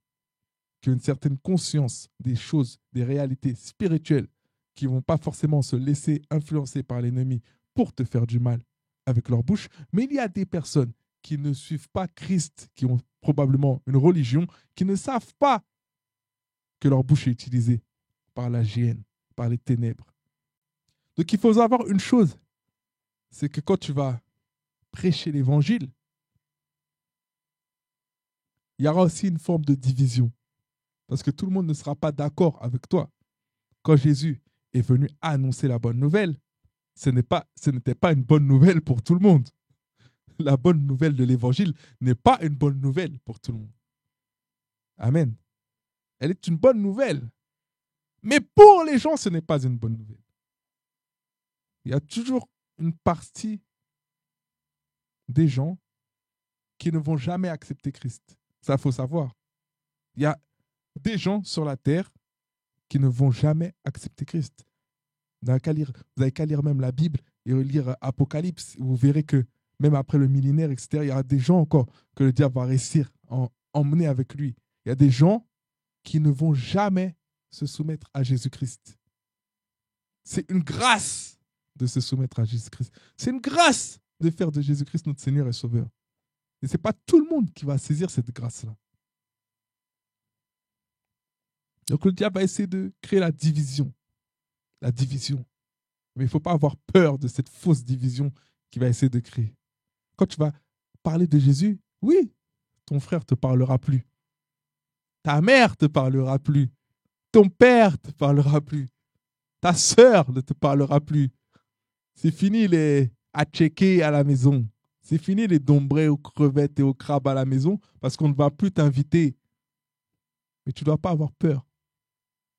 qui ont une certaine conscience des choses, des réalités spirituelles, qui ne vont pas forcément se laisser influencer par l'ennemi pour te faire du mal avec leur bouche. Mais il y a des personnes qui ne suivent pas Christ, qui ont probablement une religion, qui ne savent pas que leur bouche est utilisée par la géhenne, par les ténèbres. Donc il faut savoir une chose, c'est que quand tu vas prêcher l'évangile, il y aura aussi une forme de division. Parce que tout le monde ne sera pas d'accord avec toi. Quand Jésus est venu annoncer la bonne nouvelle, ce n'était pas une bonne nouvelle pour tout le monde. La bonne nouvelle de l'évangile n'est pas une bonne nouvelle pour tout le monde. Amen. Elle est une bonne nouvelle. Mais pour les gens, ce n'est pas une bonne nouvelle. Il y a toujours une partie des gens qui ne vont jamais accepter Christ. Ça, il faut savoir. Il y a des gens sur la terre qui ne vont jamais accepter Christ. Vous avez qu'à lire même la Bible et lire Apocalypse. Vous verrez que même après le millénaire, etc., il y aura des gens encore que le diable va réussir à emmener avec lui. Il y a des gens qui ne vont jamais se soumettre à Jésus-Christ. C'est une grâce de se soumettre à Jésus-Christ. C'est une grâce de faire de Jésus-Christ notre Seigneur et Sauveur. Et ce n'est pas tout le monde qui va saisir cette grâce-là. Donc le diable va essayer de créer la division. La division. Mais il ne faut pas avoir peur de cette fausse division qu'il va essayer de créer. Quand tu vas parler de Jésus, oui, ton frère ne te parlera plus. Ta mère ne te parlera plus. Ton père ne te parlera plus. Ta sœur ne te parlera plus. C'est fini les à checker à la maison. C'est fini les dombrés aux crevettes et aux crabes à la maison parce qu'on ne va plus t'inviter. Mais tu ne dois pas avoir peur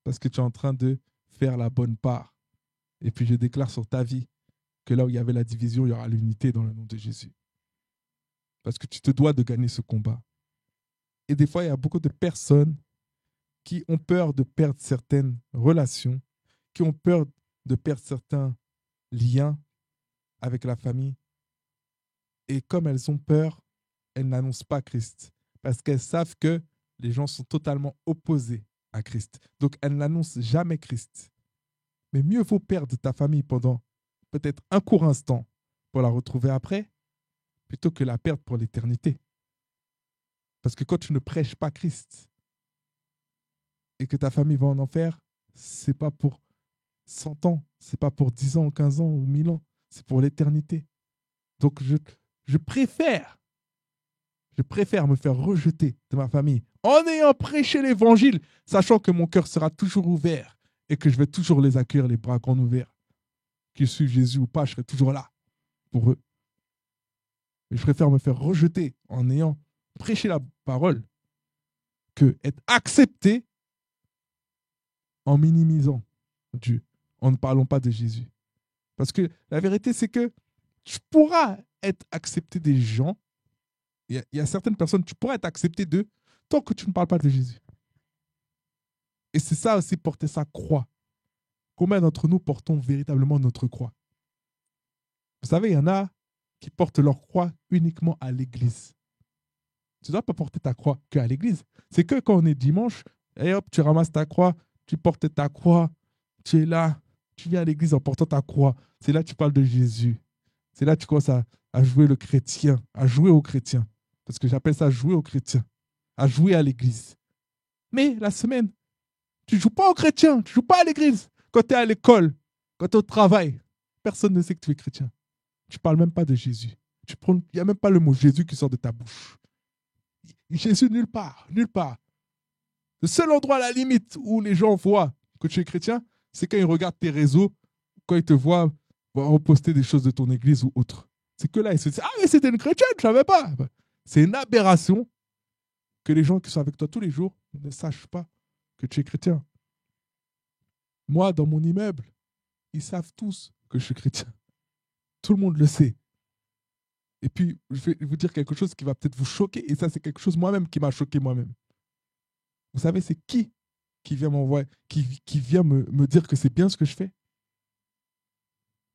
parce que tu es en train de faire la bonne part. Et puis je déclare sur ta vie que là où il y avait la division, il y aura l'unité dans le nom de Jésus. Parce que tu te dois de gagner ce combat. Et des fois, il y a beaucoup de personnes qui ont peur de perdre certaines relations, qui ont peur de perdre certains liens avec la famille. Et comme elles ont peur, elles n'annoncent pas Christ. Parce qu'elles savent que les gens sont totalement opposés à Christ. Donc, elles n'annoncent jamais Christ. Mais mieux vaut perdre ta famille pendant peut-être un court instant pour la retrouver après, plutôt que la perdre pour l'éternité. Parce que quand tu ne prêches pas Christ et que ta famille va en enfer, c'est pas pour 100 ans, c'est pas pour 10 ans, 15 ans ou 1000 ans, c'est pour l'éternité. Donc je préfère me faire rejeter de ma famille en ayant prêché l'évangile, sachant que mon cœur sera toujours ouvert et que je vais toujours les accueillir les bras grands ouverts. Qu'ils suivent Jésus ou pas, je serai toujours là pour eux. Mais je préfère me faire rejeter en ayant prêché la parole que être accepté en minimisant Dieu, en ne parlant pas de Jésus. Parce que la vérité, c'est que tu pourras être accepté des gens. Il y a certaines personnes, tu pourras être accepté d'eux tant que tu ne parles pas de Jésus. Et c'est ça aussi, porter sa croix. Combien d'entre nous portons véritablement notre croix? Vous savez, il y en a qui portent leur croix uniquement à l'église. Tu ne dois pas porter ta croix qu'à l'église. C'est que quand on est dimanche, et hop, tu ramasses ta croix, tu portes ta croix, tu es là, tu viens à l'église en portant ta croix. C'est là que tu parles de Jésus. C'est là que tu commences à jouer le chrétien, à jouer au chrétien. Parce que j'appelle ça jouer au chrétien, à jouer à l'église. Mais la semaine, tu ne joues pas au chrétien, tu ne joues pas à l'église. Quand tu es à l'école, quand tu es au travail, personne ne sait que tu es chrétien. Tu ne parles même pas de Jésus. Il n'y a même pas le mot Jésus qui sort de ta bouche. Jésus, nulle part, nulle part. Le seul endroit à la limite où les gens voient que tu es chrétien, c'est quand ils regardent tes réseaux, quand ils te voient reposter des choses de ton église ou autre. C'est que là, ils se disent, ah, mais c'était une chrétienne, je ne savais pas. C'est une aberration que les gens qui sont avec toi tous les jours ne sachent pas que tu es chrétien. Moi, dans mon immeuble, ils savent tous que je suis chrétien. Tout le monde le sait. Et puis, je vais vous dire quelque chose qui va peut-être vous choquer. Et ça, c'est quelque chose moi-même qui m'a choqué moi-même. Vous savez, c'est qui vient m'envoyer, qui vient me dire que c'est bien ce que je fais?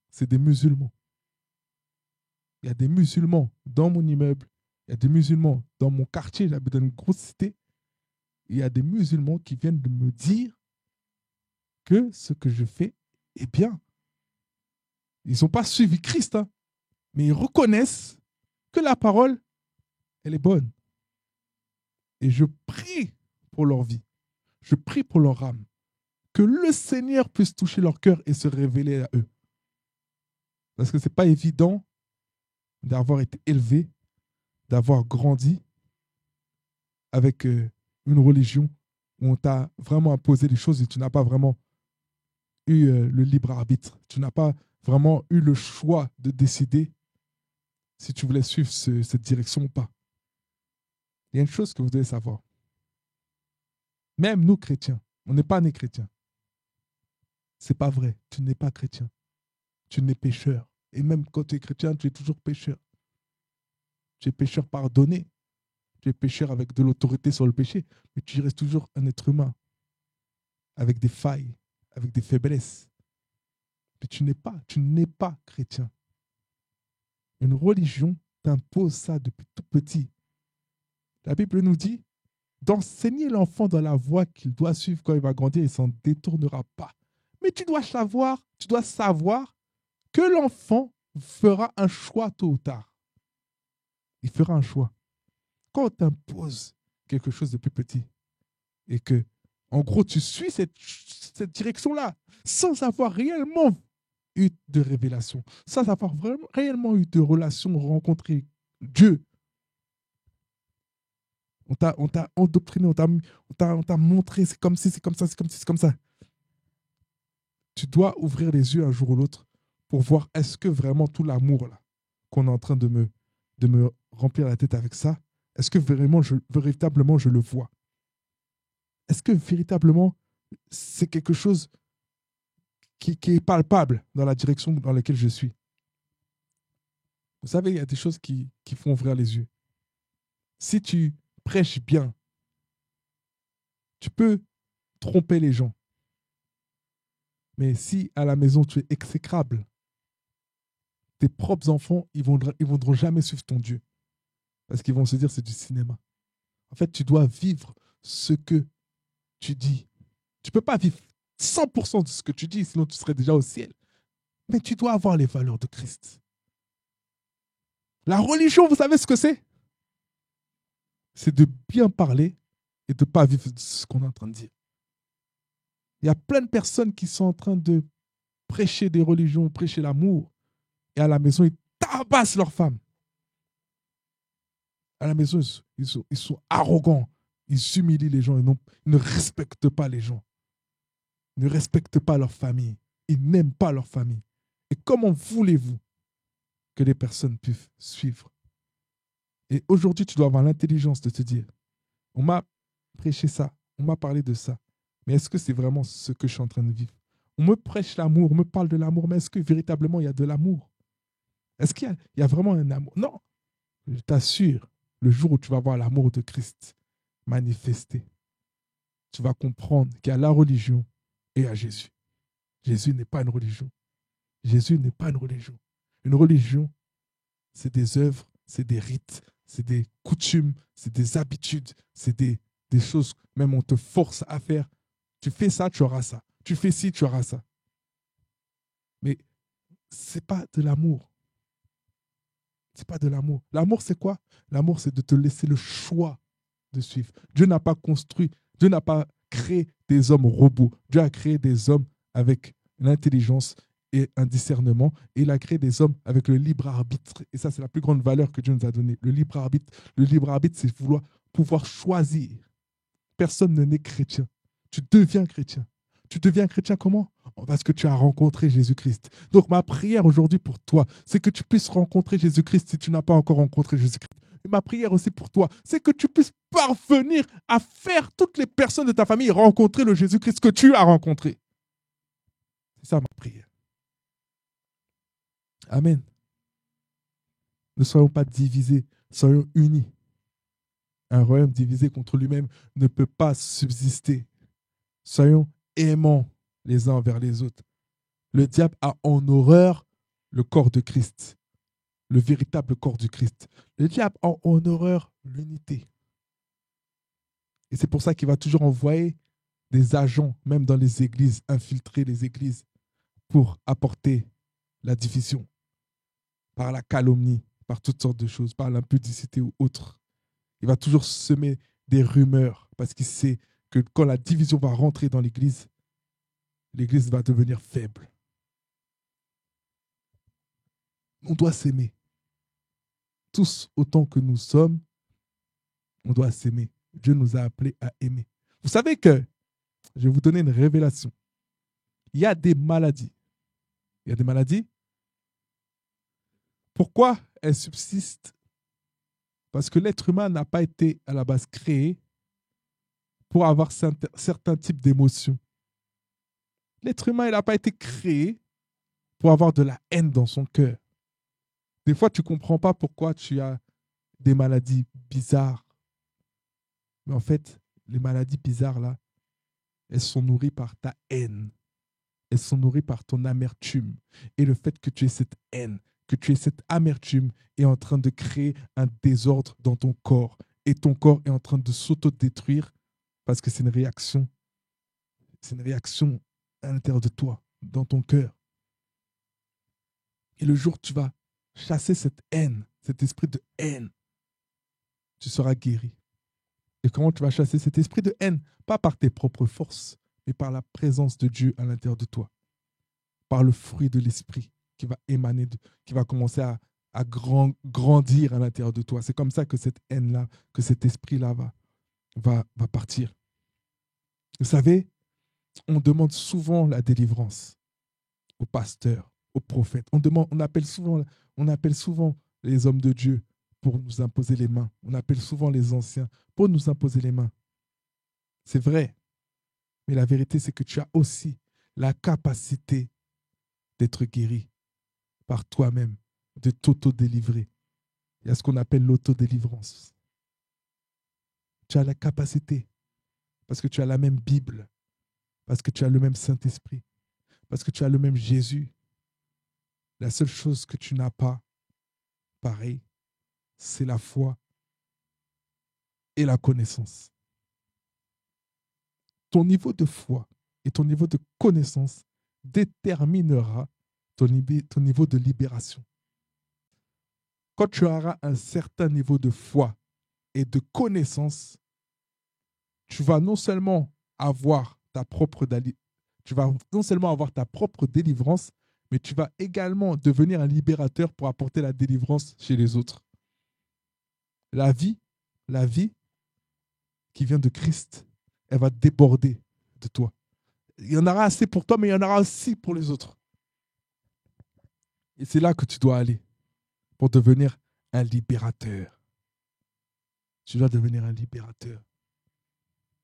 C'est des musulmans. Il y a des musulmans dans mon immeuble. Il y a des musulmans dans mon quartier. J'habite dans une grosse cité. Il y a des musulmans qui viennent de me dire que ce que je fais est bien. Ils n'ont pas suivi Christ, hein, mais ils reconnaissent que la parole, elle est bonne. Et je prie pour leur vie. Je prie pour leur âme. Que le Seigneur puisse toucher leur cœur et se révéler à eux. Parce que ce n'est pas évident d'avoir été élevé, d'avoir grandi avec une religion où on t'a vraiment imposé des choses et tu n'as pas vraiment eu le libre arbitre. Tu n'as pas vraiment eu le choix de décider si tu voulais suivre cette direction ou pas. Il y a une chose que vous devez savoir. Même nous, chrétiens, on n'est pas nés chrétiens. C'est pas vrai. Tu n'es pas chrétien. Tu n'es pécheur. Et même quand tu es chrétien, tu es toujours pécheur. Tu es pécheur pardonné. Tu es pécheur avec de l'autorité sur le péché. Mais tu restes toujours un être humain. Avec des failles, avec des faiblesses. Mais tu n'es pas chrétien. Une religion t'impose ça depuis tout petit. La Bible nous dit d'enseigner l'enfant dans la voie qu'il doit suivre quand il va grandir, il ne s'en détournera pas. Mais tu dois savoir que l'enfant fera un choix tôt ou tard. Il fera un choix. Quand on t'impose quelque chose de plus petit et que, en gros, tu suis cette direction-là sans avoir réellement eu de révélation, sans avoir vraiment, réellement eu de relation, rencontré Dieu. On t'a endoctriné, on t'a montré, c'est comme ci, c'est comme ça, c'est comme ci, c'est comme ça. Tu dois ouvrir les yeux un jour ou l'autre pour voir est-ce que vraiment tout l'amour là qu'on est en train de me remplir la tête avec ça, est-ce que véritablement je le vois? Est-ce que véritablement c'est quelque chose qui est palpable dans la direction dans laquelle je suis? Vous savez, il y a des choses qui font ouvrir les yeux. Si tu prêches bien, tu peux tromper les gens. Mais si à la maison tu es exécrable, tes propres enfants, ils voudront jamais suivre ton Dieu. Parce qu'ils vont se dire c'est du cinéma. En fait, tu dois vivre ce que tu dis. Tu ne peux pas vivre 100% de ce que tu dis, sinon tu serais déjà au ciel. Mais tu dois avoir les valeurs de Christ. La religion, vous savez ce que c'est? C'est de bien parler et de ne pas vivre ce qu'on est en train de dire. Il y a plein de personnes qui sont en train de prêcher des religions, prêcher l'amour, et à la maison, ils tabassent leurs femmes. À la maison, ils sont arrogants, ils humilient les gens, ils ne respectent pas les gens. Ils ne respectent pas leur famille. Ils n'aiment pas leur famille. Et comment voulez-vous que les personnes puissent suivre? Et aujourd'hui, tu dois avoir l'intelligence de te dire, on m'a prêché ça, on m'a parlé de ça, mais est-ce que c'est vraiment ce que je suis en train de vivre? On me prêche l'amour, on me parle de l'amour, mais est-ce que véritablement il y a de l'amour? Est-ce qu'il y a vraiment un amour? Non, je t'assure, le jour où tu vas voir l'amour de Christ manifesté, tu vas comprendre qu'il y a la religion et il y a Jésus. Jésus n'est pas une religion. Jésus n'est pas une religion. Une religion, c'est des œuvres, c'est des rites, c'est des coutumes, c'est des habitudes, c'est des choses, même on te force à faire. Tu fais ça, tu auras ça. Tu fais ci, tu auras ça. Mais ce n'est pas de l'amour. Ce n'est pas de l'amour. L'amour, c'est quoi? L'amour, c'est de te laisser le choix de suivre. Dieu n'a pas construit, Dieu n'a pas créé des hommes robots. Dieu a créé des hommes avec l'intelligence et un discernement. Et il a créé des hommes avec le libre arbitre. Et ça, c'est la plus grande valeur que Dieu nous a donnée. Le libre arbitre. Le libre arbitre, c'est pouvoir choisir. Personne ne naît chrétien. Tu deviens chrétien. Tu deviens chrétien comment? Parce que tu as rencontré Jésus-Christ. Donc ma prière aujourd'hui pour toi, c'est que tu puisses rencontrer Jésus-Christ si tu n'as pas encore rencontré Jésus-Christ. Et ma prière aussi pour toi, c'est que tu puisses parvenir à faire toutes les personnes de ta famille rencontrer le Jésus-Christ que tu as rencontré. C'est ça ma prière. Amen. Ne soyons pas divisés, soyons unis. Un royaume divisé contre lui-même ne peut pas subsister. Soyons aimants les uns envers les autres. Le diable a en horreur le corps de Christ, le véritable corps du Christ. Le diable a en horreur l'unité. Et c'est pour ça qu'il va toujours envoyer des agents, même dans les églises, infiltrer les églises pour apporter la division par la calomnie, par toutes sortes de choses, par l'impudicité ou autre. Il va toujours semer des rumeurs parce qu'il sait que quand la division va rentrer dans l'église, l'église va devenir faible. On doit s'aimer. Tous autant que nous sommes, on doit s'aimer. Dieu nous a appelés à aimer. Vous savez que, je vais vous donner une révélation. Il y a des maladies. Il y a des maladies. Pourquoi elles subsistent? Parce que l'être humain n'a pas été à la base créé pour avoir certains types d'émotions. L'être humain, il n'a pas été créé pour avoir de la haine dans son cœur. Des fois, tu ne comprends pas pourquoi tu as des maladies bizarres. Mais en fait, les maladies bizarres, là, elles sont nourries par ta haine. elles sont nourries par ton amertume. Et le fait que tu aies cette haine, que tu aies cette amertume est en train de créer un désordre dans ton corps. Et ton corps est en train de s'autodétruire parce que c'est une réaction. C'est une réaction à l'intérieur de toi, dans ton cœur. Et le jour où tu vas chasser cette haine, cet esprit de haine, tu seras guéri. Et comment tu vas chasser cet esprit de haine? Pas par tes propres forces, mais par la présence de Dieu à l'intérieur de toi. Par le fruit de l'esprit qui va émaner, qui va commencer à grandir à l'intérieur de toi. C'est comme ça que cette haine-là, que cet esprit-là va partir. Vous savez, on demande souvent la délivrance aux pasteurs, aux prophètes. On appelle souvent les hommes de Dieu pour nous imposer les mains. On appelle souvent les anciens pour nous imposer les mains. C'est vrai. Mais la vérité, c'est que tu as aussi la capacité d'être guéri par toi-même, de t'auto-délivrer. Il y a ce qu'on appelle l'autodélivrance. Tu as la capacité, parce que tu as la même Bible, parce que tu as le même Saint-Esprit, parce que tu as le même Jésus. La seule chose que tu n'as pas, pareil, c'est la foi et la connaissance. Ton niveau de foi et ton niveau de connaissance déterminera ton niveau de libération. Quand tu auras un certain niveau de foi et de connaissance, tu vas non seulement avoir ta propre délivrance, mais tu vas également devenir un libérateur pour apporter la délivrance chez les autres. La vie qui vient de Christ, elle va déborder de toi. Il y en aura assez pour toi, mais il y en aura aussi pour les autres. Et c'est là que tu dois aller pour devenir un libérateur. Tu dois devenir un libérateur.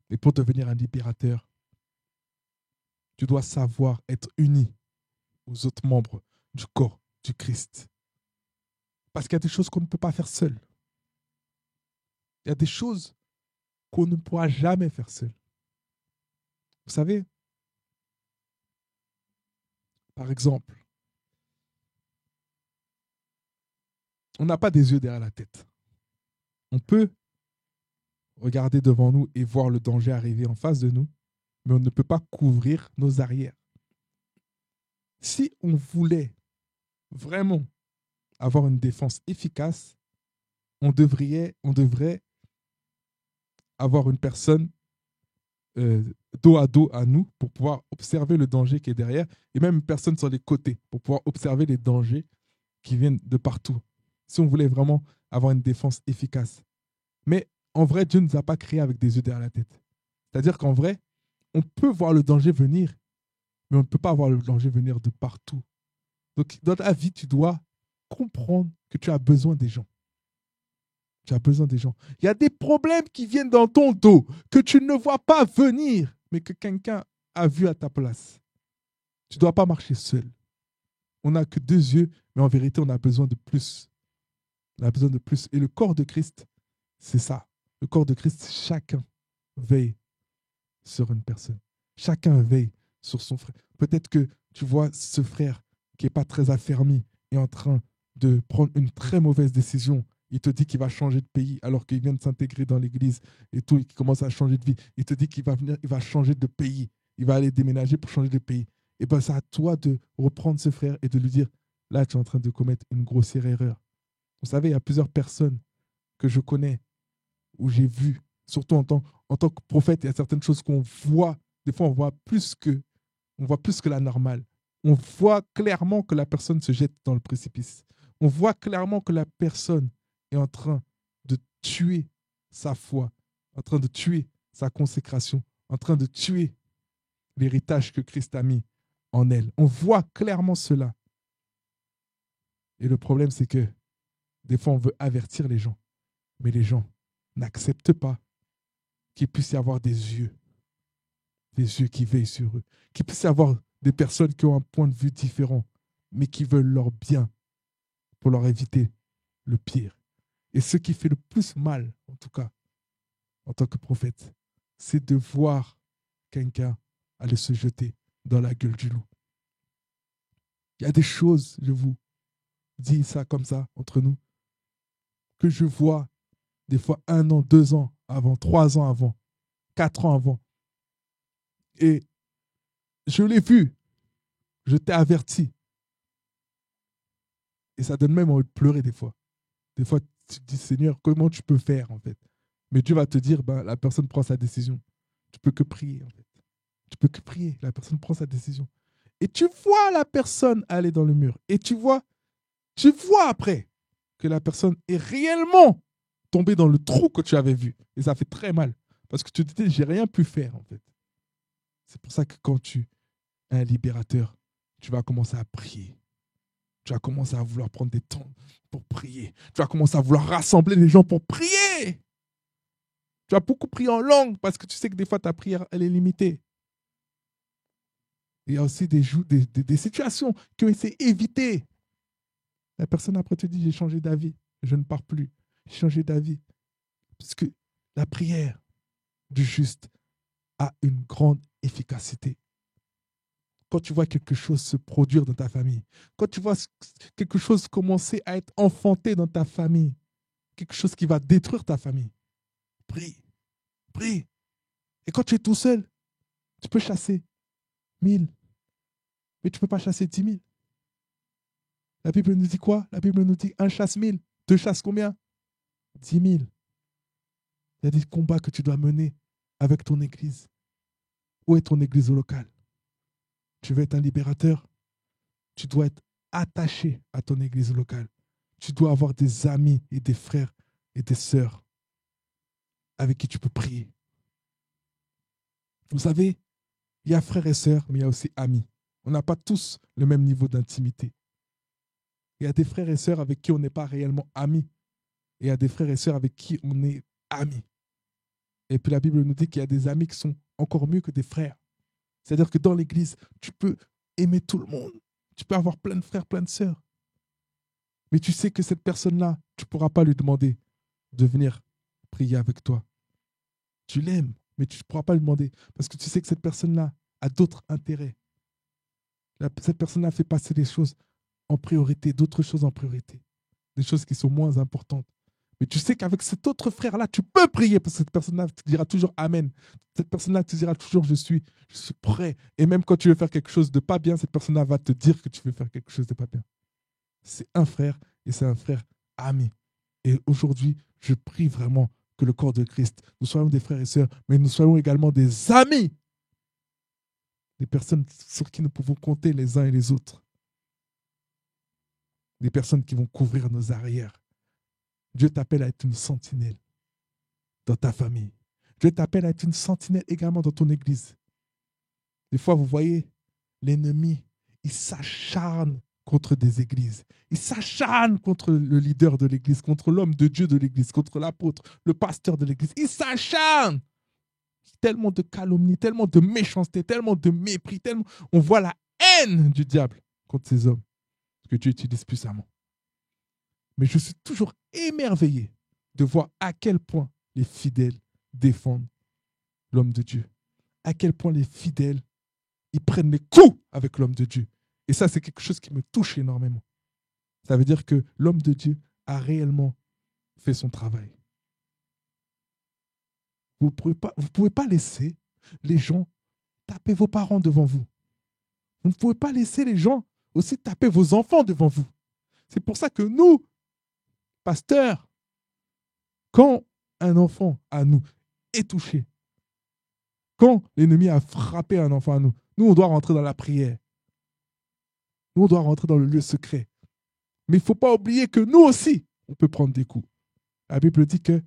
Et pour devenir un libérateur, tu dois savoir être uni aux autres membres du corps du Christ. Parce qu'il y a des choses qu'on ne peut pas faire seul. Il y a des choses qu'on ne pourra jamais faire seul. Vous savez, par exemple, on n'a pas des yeux derrière la tête. On peut regarder devant nous et voir le danger arriver en face de nous, mais on ne peut pas couvrir nos arrières. Si on voulait vraiment avoir une défense efficace, on devrait avoir une personne dos à nous pour pouvoir observer le danger qui est derrière, et même une personne sur les côtés pour pouvoir observer les dangers qui viennent de partout, si on voulait vraiment avoir une défense efficace. Mais en vrai, Dieu ne nous a pas créés avec des yeux derrière la tête. C'est-à-dire qu'en vrai, on peut voir le danger venir, mais on ne peut pas voir le danger venir de partout. Donc, dans ta vie, tu dois comprendre que tu as besoin des gens. Tu as besoin des gens. Il y a des problèmes qui viennent dans ton dos que tu ne vois pas venir, mais que quelqu'un a vu à ta place. Tu ne dois pas marcher seul. On n'a que deux yeux, mais en vérité, on a besoin de plus. On a besoin de plus. Et le corps de Christ, c'est ça. Le corps de Christ, chacun veille sur une personne. Chacun veille sur son frère. Peut-être que tu vois ce frère qui n'est pas très affermi est en train de prendre une très mauvaise décision. Il te dit qu'il va changer de pays alors qu'il vient de s'intégrer dans l'église et tout, et qu'il commence à changer de vie. Il te dit qu'il va venir, il va changer de pays. Il va aller déménager pour changer de pays. Et bien, c'est à toi de reprendre ce frère et de lui dire, là, tu es en train de commettre une grossière erreur. Vous savez, il y a plusieurs personnes que je connais, où j'ai vu, surtout en tant que prophète, il y a certaines choses qu'on voit. Des fois, on voit plus que la normale. On voit clairement que la personne se jette dans le précipice. On voit clairement que la personne est en train de tuer sa foi, en train de tuer sa consécration, en train de tuer l'héritage que Christ a mis en elle. On voit clairement cela. Et le problème, c'est que des fois, on veut avertir les gens, mais les gens n'acceptent pas qu'il puisse y avoir des yeux qui veillent sur eux, qu'il puisse y avoir des personnes qui ont un point de vue différent, mais qui veulent leur bien pour leur éviter le pire. Et ce qui fait le plus mal, en tout cas, en tant que prophète, c'est de voir quelqu'un aller se jeter dans la gueule du loup. Il y a des choses, je vous dis ça comme ça, entre nous, que je vois des fois 1 an, 2 ans avant, 3 ans avant, 4 ans avant. Et je l'ai vu, je t'ai averti. Et ça donne même envie de pleurer des fois. Des fois, tu te dis, Seigneur, comment tu peux faire en fait? Mais Dieu va te dire, ben, la personne prend sa décision. Tu peux que prier en fait. Tu peux que prier. La personne prend sa décision. Et tu vois la personne aller dans le mur. Et tu vois après que la personne est réellement tombée dans le trou que tu avais vu. Et ça fait très mal. Parce que tu te dis, j'ai rien pu faire en fait. C'est pour ça que quand tu es un libérateur, tu vas commencer à prier. Tu vas commencer à vouloir prendre des temps pour prier. Tu vas commencer à vouloir rassembler les gens pour prier. Tu vas beaucoup prier en langue parce que tu sais que des fois ta prière, elle est limitée. Il y a aussi des situations qui ont été évitées. La personne après te dit, j'ai changé d'avis. Je ne pars plus. J'ai changé d'avis. Parce que la prière du juste a une grande efficacité. Quand tu vois quelque chose se produire dans ta famille, quand tu vois quelque chose commencer à être enfanté dans ta famille, quelque chose qui va détruire ta famille, prie, prie. Et quand tu es tout seul, tu peux chasser 1000, mais tu ne peux pas chasser 10 000. La Bible nous dit quoi? La Bible nous dit un chasse 1000, deux chasse combien? 10 000. Il y a des combats que tu dois mener avec ton église. Où est ton église locale? Tu veux être un libérateur? Tu dois être attaché à ton église locale. Tu dois avoir des amis et des frères et des sœurs avec qui tu peux prier. Vous savez, il y a frères et sœurs, mais il y a aussi amis. On n'a pas tous le même niveau d'intimité. Il y a des frères et sœurs avec qui on n'est pas réellement amis. Et il y a des frères et sœurs avec qui on est amis. Et puis la Bible nous dit qu'il y a des amis qui sont encore mieux que des frères. C'est-à-dire que dans l'église, tu peux aimer tout le monde. Tu peux avoir plein de frères, plein de sœurs. Mais tu sais que cette personne-là, tu ne pourras pas lui demander de venir prier avec toi. Tu l'aimes, mais tu ne pourras pas lui demander parce que tu sais que cette personne-là a d'autres intérêts. Cette personne-là fait passer des choses en priorité, d'autres choses en priorité, des choses qui sont moins importantes. Mais tu sais qu'avec cet autre frère-là, tu peux prier parce que cette personne-là te dira toujours Amen. Cette personne-là te dira toujours je suis prêt. Et même quand tu veux faire quelque chose de pas bien, cette personne-là va te dire que tu veux faire quelque chose de pas bien. C'est un frère et c'est un frère ami. Et aujourd'hui, je prie vraiment que le corps de Christ, nous soyons des frères et sœurs, mais nous soyons également des amis. Des personnes sur qui nous pouvons compter les uns et les autres. Des personnes qui vont couvrir nos arrières. Dieu t'appelle à être une sentinelle dans ta famille. Dieu t'appelle à être une sentinelle également dans ton église. Des fois, vous voyez, l'ennemi, il s'acharne contre des églises. Il s'acharne contre le leader de l'église, contre l'homme de Dieu de l'église, contre l'apôtre, le pasteur de l'église. Il s'acharne. Tellement de calomnie, tellement de méchanceté, tellement de mépris, tellement... On voit la haine du diable contre ces hommes que Dieu utilise puissamment. Mais je suis toujours émerveillé de voir à quel point les fidèles défendent l'homme de Dieu. À quel point les fidèles, ils prennent les coups avec l'homme de Dieu. Et ça, c'est quelque chose qui me touche énormément. Ça veut dire que l'homme de Dieu a réellement fait son travail. Vous ne pouvez pas laisser les gens taper vos parents devant vous. Vous ne pouvez pas laisser les gens aussi taper vos enfants devant vous. C'est pour ça que nous, pasteurs, quand un enfant à nous est touché, quand l'ennemi a frappé un enfant à nous, nous, on doit rentrer dans la prière. Nous, on doit rentrer dans le lieu secret. Mais il ne faut pas oublier que nous aussi, on peut prendre des coups. La Bible dit que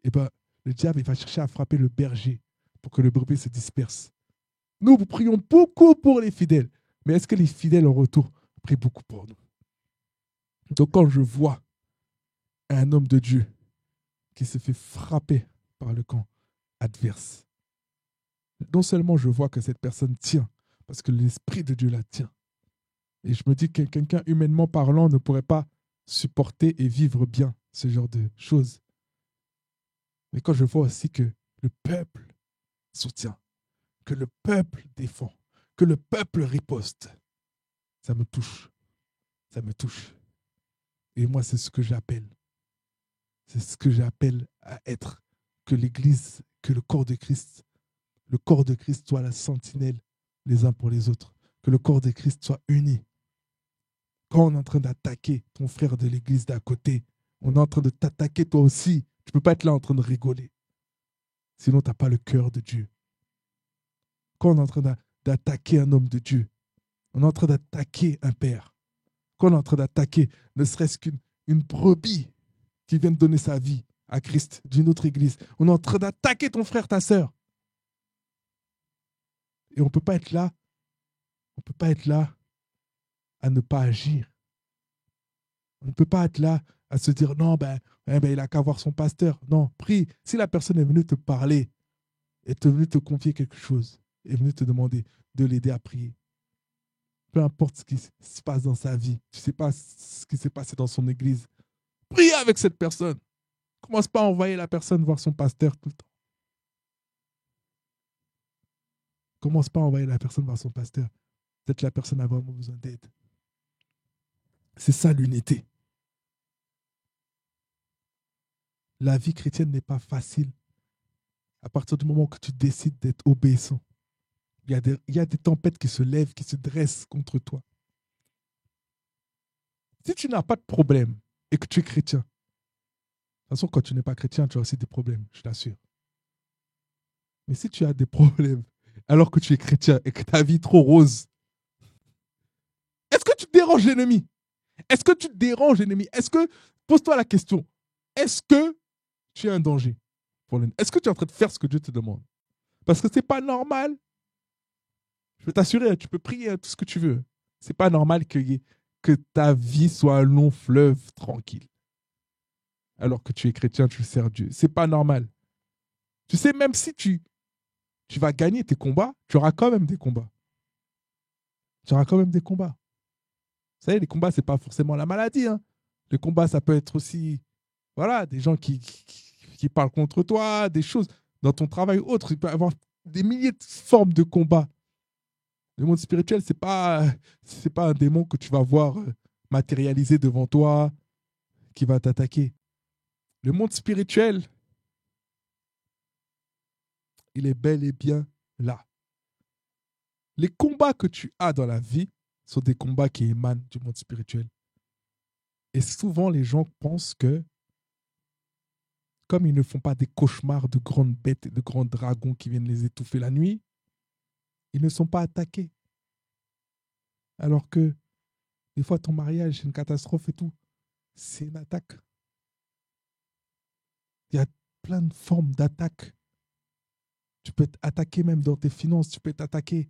le diable il va chercher à frapper le berger pour que le brebis se disperse. Nous prions beaucoup pour les fidèles. Mais est-ce que les fidèles en retour prient beaucoup pour nous? Donc quand je vois un homme de Dieu qui se fait frapper par le camp adverse, non seulement je vois que cette personne tient, parce que l'Esprit de Dieu la tient, et je me dis que quelqu'un, humainement parlant, ne pourrait pas supporter et vivre bien ce genre de choses. Mais quand je vois aussi que le peuple soutient, que le peuple défend, que le peuple riposte, Ça me touche. Ça me touche. Et moi, c'est ce que j'appelle. C'est ce que j'appelle à être. Que l'Église, que le corps de Christ soit la sentinelle les uns pour les autres. Que le corps de Christ soit uni. Quand on est en train d'attaquer ton frère de l'Église d'à côté, on est en train de t'attaquer toi aussi. Tu ne peux pas être là en train de rigoler. Sinon, tu n'as pas le cœur de Dieu. Quand on est en train d'attaquer un homme de Dieu, on est en train d'attaquer un père. Quand on est en train d'attaquer ne serait-ce qu'une brebis qui vient de donner sa vie à Christ d'une autre église, on est en train d'attaquer ton frère, ta sœur. Et on ne peut pas être là. On ne peut pas être là à ne pas agir. On ne peut pas être là à se dire non, il n'a qu'à voir son pasteur. Non, prie. Si la personne est venue te parler, est venue te confier quelque chose, est venue te demander de l'aider à prier, peu importe ce qui se passe dans sa vie, tu ne sais pas ce qui s'est passé dans son église, prie avec cette personne. Commence pas à envoyer la personne voir son pasteur tout le temps. Commence pas à envoyer la personne voir son pasteur. Peut-être la personne a vraiment besoin d'aide. C'est ça l'unité. La vie chrétienne n'est pas facile à partir du moment que tu décides d'être obéissant. Il y a des tempêtes qui se lèvent, qui se dressent contre toi. Si tu n'as pas de problème et que tu es chrétien, de toute façon, quand tu n'es pas chrétien, tu as aussi des problèmes, je t'assure. Mais si tu as des problèmes alors que tu es chrétien et que ta vie est trop rose, est-ce que tu déranges l'ennemi? Est-ce que tu déranges l'ennemi? Pose-toi la question, est-ce que tu es un danger pour l'ennemi? Est-ce que tu es en train de faire ce que Dieu te demande? Parce que ce n'est pas normal. Je peux t'assurer, tu peux prier tout ce que tu veux. Ce n'est pas normal que ta vie soit un long fleuve tranquille. Alors que tu es chrétien, tu sers Dieu. Ce n'est pas normal. Tu sais, même si tu vas gagner tes combats, tu auras quand même des combats. Tu auras quand même des combats. Vous savez, les combats, ce n'est pas forcément la maladie. Hein. Les combats, ça peut être aussi des gens qui parlent contre toi, des choses dans ton travail ou autre. Il peut y avoir des milliers de formes de combats. Le monde spirituel, c'est pas un démon que tu vas voir matérialisé devant toi qui va t'attaquer. Le monde spirituel, il est bel et bien là. Les combats que tu as dans la vie sont des combats qui émanent du monde spirituel. Et souvent, les gens pensent que, comme ils ne font pas des cauchemars de grandes bêtes et de grands dragons qui viennent les étouffer la nuit, ils ne sont pas attaqués. Alors que, des fois, ton mariage, c'est une catastrophe et tout. C'est une attaque. Il y a plein de formes d'attaque. Tu peux être attaqué même dans tes finances, tu peux être attaqué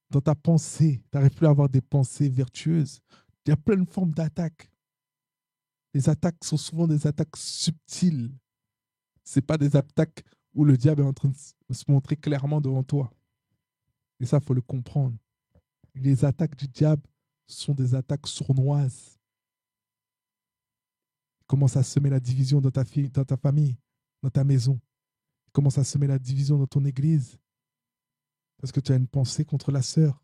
dans ta pensée. Tu n'arrives plus à avoir des pensées vertueuses. Il y a plein de formes d'attaques. Les attaques sont souvent des attaques subtiles. Ce n'est pas des attaques où le diable est en train de se montrer clairement devant toi. Et ça, il faut le comprendre. Les attaques du diable sont des attaques sournoises. Il commence à semer la division dans ta famille, dans ta maison. Il commence à semer la division dans ton église. Parce que tu as une pensée contre la sœur.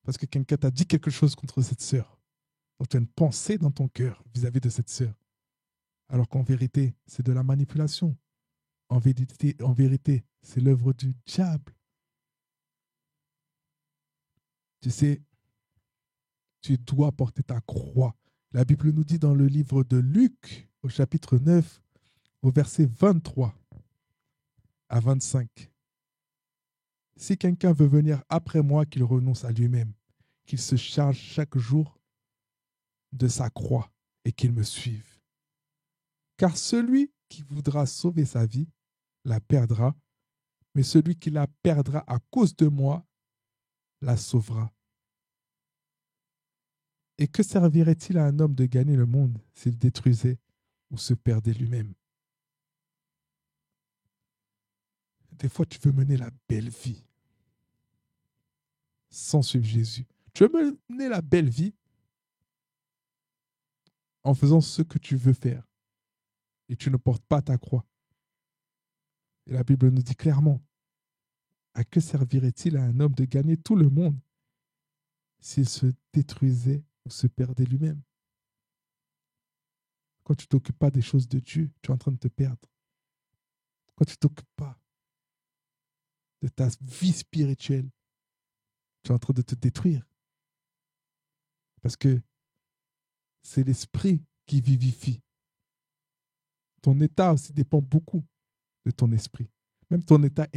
Parce que quelqu'un t'a dit quelque chose contre cette sœur. Donc tu as une pensée dans ton cœur vis-à-vis de cette sœur. Alors qu'en vérité, c'est de la manipulation. En vérité, c'est l'œuvre du diable. Tu sais, tu dois porter ta croix. La Bible nous dit dans le livre de Luc, au chapitre 9, au verset 23 à 25. Si quelqu'un veut venir après moi, qu'il renonce à lui-même, qu'il se charge chaque jour de sa croix et qu'il me suive. Car celui qui voudra sauver sa vie la perdra, mais celui qui la perdra à cause de moi la sauvera. Et que servirait-il à un homme de gagner le monde s'il détruisait ou se perdait lui-même? Des fois, tu veux mener la belle vie sans suivre Jésus. Tu veux mener la belle vie en faisant ce que tu veux faire et tu ne portes pas ta croix. Et la Bible nous dit clairement, à que servirait-il à un homme de gagner tout le monde s'il se détruisait ou se perdait lui-même. Quand tu ne t'occupes pas des choses de Dieu, tu es en train de te perdre. Quand tu ne t'occupes pas de ta vie spirituelle, tu es en train de te détruire. Parce que c'est l'esprit qui vivifie. Ton état aussi dépend beaucoup de ton esprit. Même ton état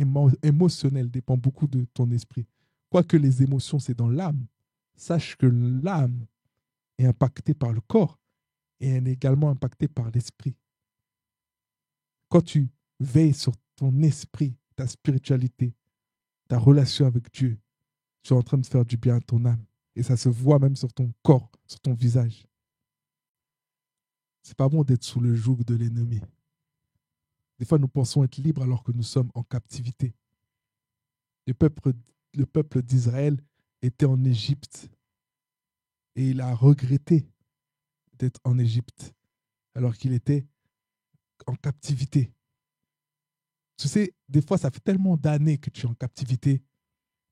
émotionnel dépend beaucoup de ton esprit. Quoique les émotions, c'est dans l'âme, sache que l'âme est impactée par le corps et elle est également impactée par l'esprit. Quand tu veilles sur ton esprit, ta spiritualité, ta relation avec Dieu, tu es en train de faire du bien à ton âme. Et ça se voit même sur ton corps, sur ton visage. C'est pas bon d'être sous le joug de l'ennemi. Des fois, nous pensons être libres alors que nous sommes en captivité. Le peuple, le peuple d'Israël était en Égypte et il a regretté d'être en Égypte alors qu'il était en captivité. Tu sais, des fois, ça fait tellement d'années que tu es en captivité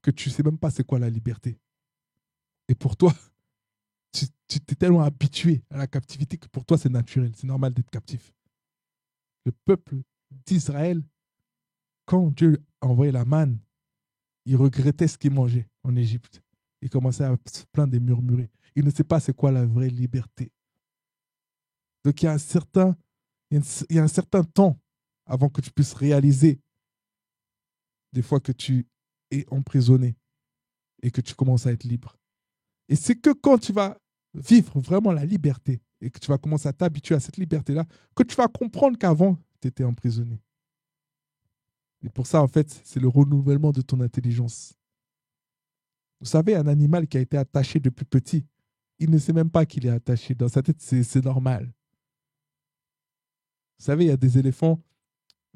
que tu ne sais même pas c'est quoi la liberté. Et pour toi, tu t'es tellement habitué à la captivité que pour toi, c'est naturel, c'est normal d'être captif. Le peuple d'Israël, quand Dieu a envoyé la manne, il regrettait ce qu'il mangeait en Égypte. Il commençait à se plaindre et murmurer. Il ne sait pas c'est quoi la vraie liberté. Donc il y a il y a un certain temps avant que tu puisses réaliser des fois que tu es emprisonné et que tu commences à être libre. Et c'est que quand tu vas vivre vraiment la liberté et que tu vas commencer à t'habituer à cette liberté-là, que tu vas comprendre qu'avant, tu étais emprisonné. Et pour ça, en fait, c'est le renouvellement de ton intelligence. Vous savez, un animal qui a été attaché depuis petit, il ne sait même pas qu'il est attaché. Dans sa tête, c'est normal. Vous savez, il y a des éléphants,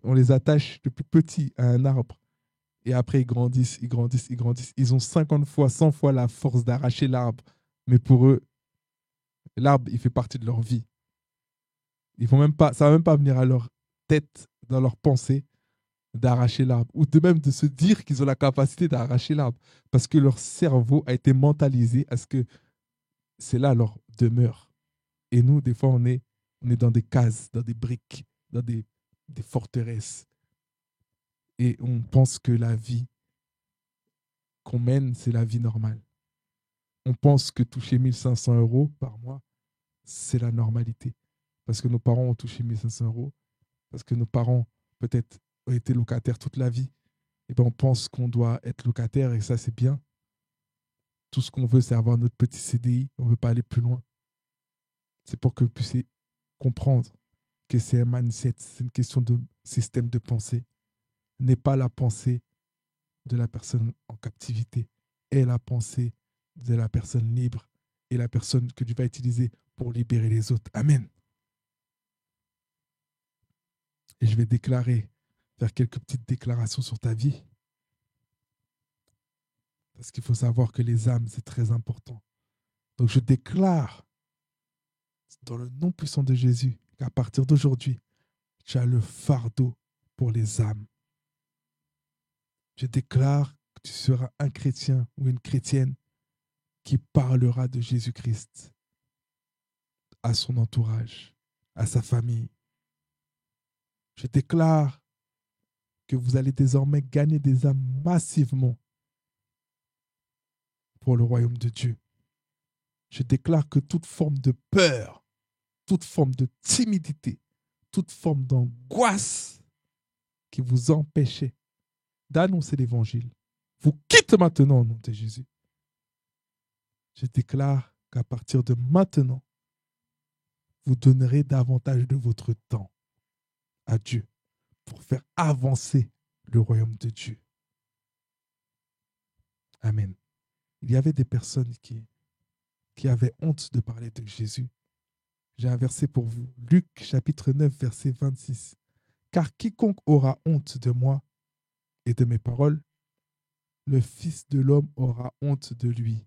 on les attache depuis petit à un arbre. Et après, ils grandissent, ils grandissent, ils grandissent. Ils ont 50 fois, 100 fois la force d'arracher l'arbre. Mais pour eux, l'arbre, il fait partie de leur vie. Ils vont même pas, ça ne va même pas venir à leur tête, dans leur pensée, d'arracher l'arbre. Ou de même de se dire qu'ils ont la capacité d'arracher l'arbre. Parce que leur cerveau a été mentalisé à ce que c'est là leur demeure. Et nous, des fois, on est dans des cases, dans des briques, dans des forteresses. Et on pense que la vie qu'on mène, c'est la vie normale. On pense que toucher 1 500 € par mois, c'est la normalité. Parce que nos parents ont touché 1 500 €, parce que nos parents, peut-être, ont été locataires toute la vie. Et ben on pense qu'on doit être locataire et ça, c'est bien. Tout ce qu'on veut, c'est avoir notre petit CDI. On ne veut pas aller plus loin. C'est pour que vous puissiez comprendre que c'est un mindset, c'est une question de système de pensée. N'est pas la pensée de la personne en captivité, est la pensée de la personne libre et la personne que Dieu va utiliser pour libérer les autres. Amen. Et je vais faire quelques petites déclarations sur ta vie. Parce qu'il faut savoir que les âmes, c'est très important. Donc je déclare, dans le nom puissant de Jésus, qu'à partir d'aujourd'hui, tu as le fardeau pour les âmes. Je déclare que tu seras un chrétien ou une chrétienne qui parlera de Jésus-Christ à son entourage, à sa famille. Je déclare que vous allez désormais gagner des âmes massivement pour le royaume de Dieu. Je déclare que toute forme de peur, toute forme de timidité, toute forme d'angoisse qui vous empêchait d'annoncer l'évangile, vous quitte maintenant au nom de Jésus. Je déclare qu'à partir de maintenant, vous donnerez davantage de votre temps à Dieu pour faire avancer le royaume de Dieu. Amen. Il y avait des personnes qui avaient honte de parler de Jésus. J'ai un verset pour vous. Luc chapitre 9, verset 26. Car quiconque aura honte de moi et de mes paroles, le Fils de l'homme aura honte de lui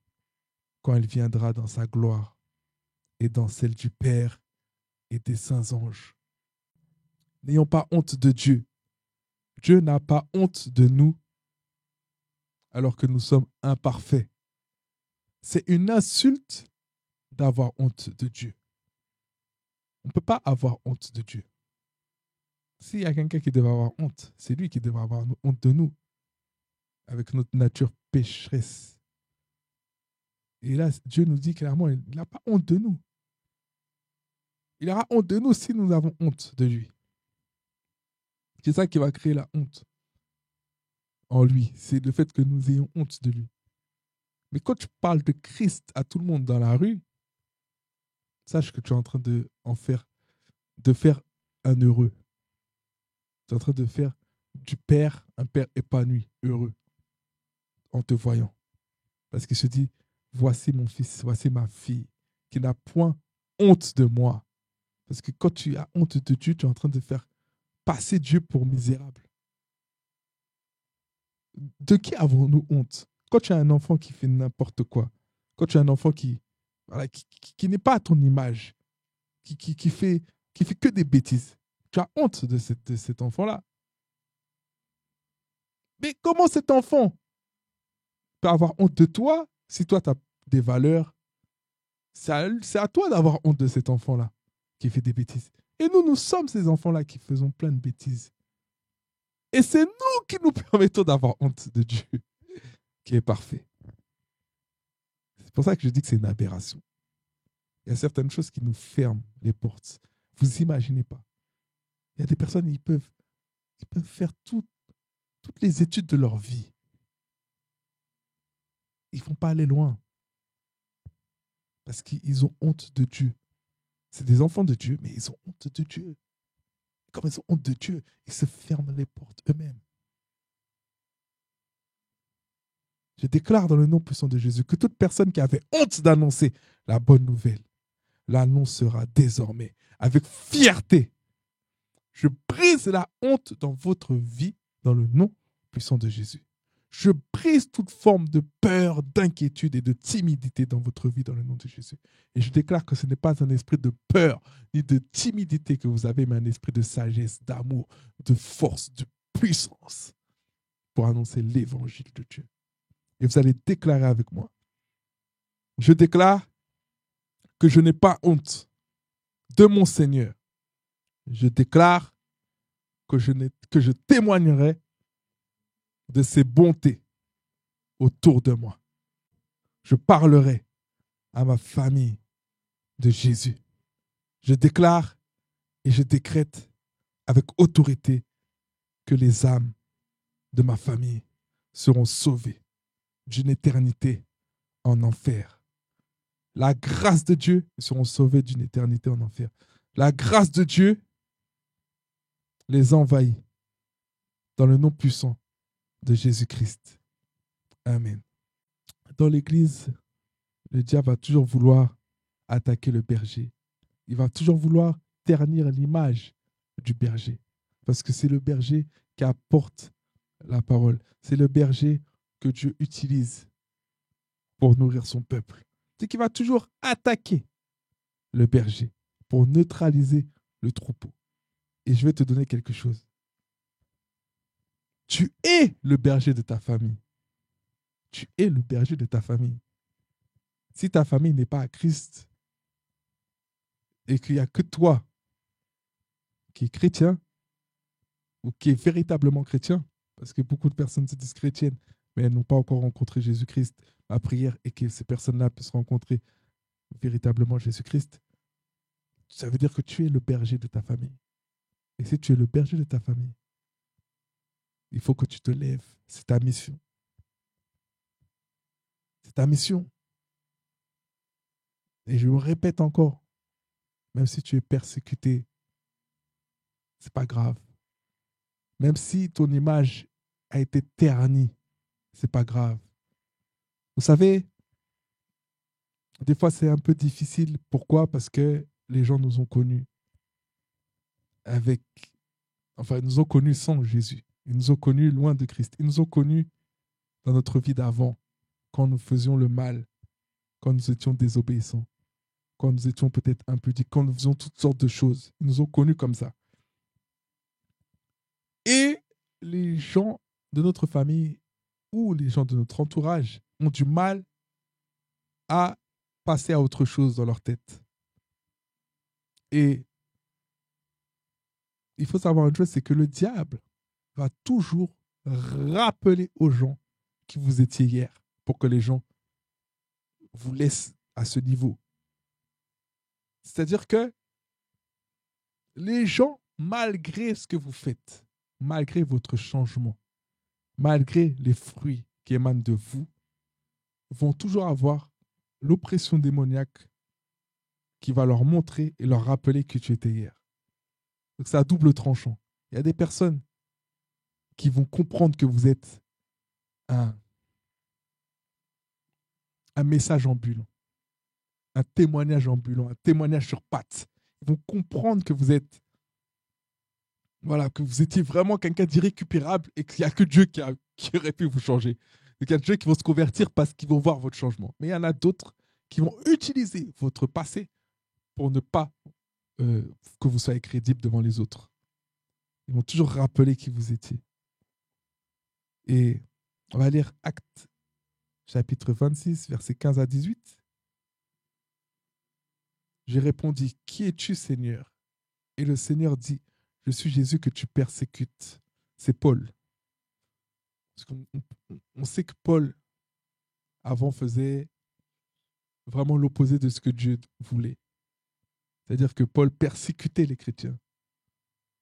quand il viendra dans sa gloire et dans celle du Père et des saints anges. N'ayons pas honte de Dieu. Dieu n'a pas honte de nous alors que nous sommes imparfaits. C'est une insulte d'avoir honte de Dieu. On ne peut pas avoir honte de Dieu. S'il y a quelqu'un qui devrait avoir honte, c'est lui qui devrait avoir honte de nous, avec notre nature pécheresse. Et là, Dieu nous dit clairement, il n'a pas honte de nous. Il aura honte de nous si nous avons honte de lui. C'est ça qui va créer la honte en lui. C'est le fait que nous ayons honte de lui. Mais quand tu parles de Christ à tout le monde dans la rue, sache que tu es en train de faire un heureux. Tu es en train de faire du père un père épanoui, heureux, en te voyant. Parce qu'il se dit, voici mon fils, voici ma fille, qui n'a point honte de moi. Parce que quand tu as honte de Dieu, tu es en train de faire passer Dieu pour misérable. De qui avons-nous honte? Quand tu as un enfant qui fait n'importe quoi, quand tu as un enfant qui n'est pas à ton image, qui fait que des bêtises, tu as honte de cet enfant-là. Mais comment cet enfant peut avoir honte de toi si toi, tu as des valeurs? C'est à toi d'avoir honte de cet enfant-là qui fait des bêtises. Et nous sommes ces enfants-là qui faisons plein de bêtises. Et c'est nous qui nous permettons d'avoir honte de Dieu, qui est parfait. C'est pour ça que je dis que c'est une aberration. Il y a certaines choses qui nous ferment les portes. Vous imaginez pas. Il y a des personnes, ils peuvent faire toutes les études de leur vie. Ils ne vont pas aller loin. Parce qu'ils ont honte de Dieu. C'est des enfants de Dieu, mais ils ont honte de Dieu. Comme ils ont honte de Dieu, ils se ferment les portes eux-mêmes. Je déclare dans le nom puissant de Jésus que toute personne qui avait honte d'annoncer la bonne nouvelle l'annoncera désormais avec fierté. Je brise la honte dans votre vie dans le nom puissant de Jésus. Je brise toute forme de peur, d'inquiétude et de timidité dans votre vie dans le nom de Jésus. Et je déclare que ce n'est pas un esprit de peur ni de timidité que vous avez, mais un esprit de sagesse, d'amour, de force, de puissance pour annoncer l'évangile de Dieu. Et vous allez déclarer avec moi. Je déclare que je n'ai pas honte de mon Seigneur. Je déclare que je témoignerai de ses bontés autour de moi. Je parlerai à ma famille de Jésus. Je déclare et je décrète avec autorité que les âmes de ma famille seront sauvées d'une éternité en enfer. La grâce de Dieu, ils seront sauvés d'une éternité en enfer. La grâce de Dieu les envahit dans le nom puissant de Jésus-Christ. Amen. Dans l'Église, le diable va toujours vouloir attaquer le berger. Il va toujours vouloir ternir l'image du berger. Parce que c'est le berger qui apporte la parole. C'est le berger que Dieu utilise pour nourrir son peuple. C'est qu'il va toujours attaquer le berger pour neutraliser le troupeau. Et je vais te donner quelque chose. Tu es le berger de ta famille. Tu es le berger de ta famille. Si ta famille n'est pas à Christ et qu'il n'y a que toi qui es chrétien ou qui est véritablement chrétien, parce que beaucoup de personnes se disent chrétiennes, mais elles n'ont pas encore rencontré Jésus-Christ. Ma prière est que ces personnes-là puissent rencontrer véritablement Jésus-Christ. Ça veut dire que tu es le berger de ta famille. Et si tu es le berger de ta famille, il faut que tu te lèves. C'est ta mission. C'est ta mission. Et je me répète encore, même si tu es persécuté, c'est pas grave. Même si ton image a été ternie, c'est pas grave. Vous savez, des fois c'est un peu difficile. Pourquoi? Parce que les gens nous ont connus ils nous ont connus sans Jésus. Ils nous ont connus loin de Christ. Ils nous ont connus dans notre vie d'avant, quand nous faisions le mal, quand nous étions désobéissants, quand nous étions peut-être impudiques, quand nous faisions toutes sortes de choses. Ils nous ont connus comme ça. Et les gens de notre famille ou les gens de notre entourage ont du mal à passer à autre chose dans leur tête. Et il faut savoir une chose, c'est que le diable va toujours rappeler aux gens qui vous étiez hier pour que les gens vous laissent à ce niveau. C'est-à-dire que les gens, malgré ce que vous faites, malgré votre changement, malgré les fruits qui émanent de vous, vont toujours avoir l'oppression démoniaque qui va leur montrer et leur rappeler que tu étais hier. Donc c'est à double tranchant. Il y a des personnes qui vont comprendre que vous êtes un message ambulant, un témoignage ambulant, un témoignage sur pattes. Ils vont comprendre que vous êtes, voilà, que vous étiez vraiment quelqu'un d'irrécupérable et qu'il n'y a que Dieu qui aurait pu vous changer. Donc il y a des gens qui vont se convertir parce qu'ils vont voir votre changement. Mais il y en a d'autres qui vont utiliser votre passé pour ne pas que vous soyez crédible devant les autres. Ils vont toujours rappeler qui vous étiez. Et on va lire Actes, chapitre 26, versets 15 à 18. J'ai répondu, qui es-tu, Seigneur? Et le Seigneur dit, je suis Jésus que tu persécutes. C'est Paul. Parce qu'on sait que Paul, avant, faisait vraiment l'opposé de ce que Dieu voulait. C'est-à-dire que Paul persécutait les chrétiens.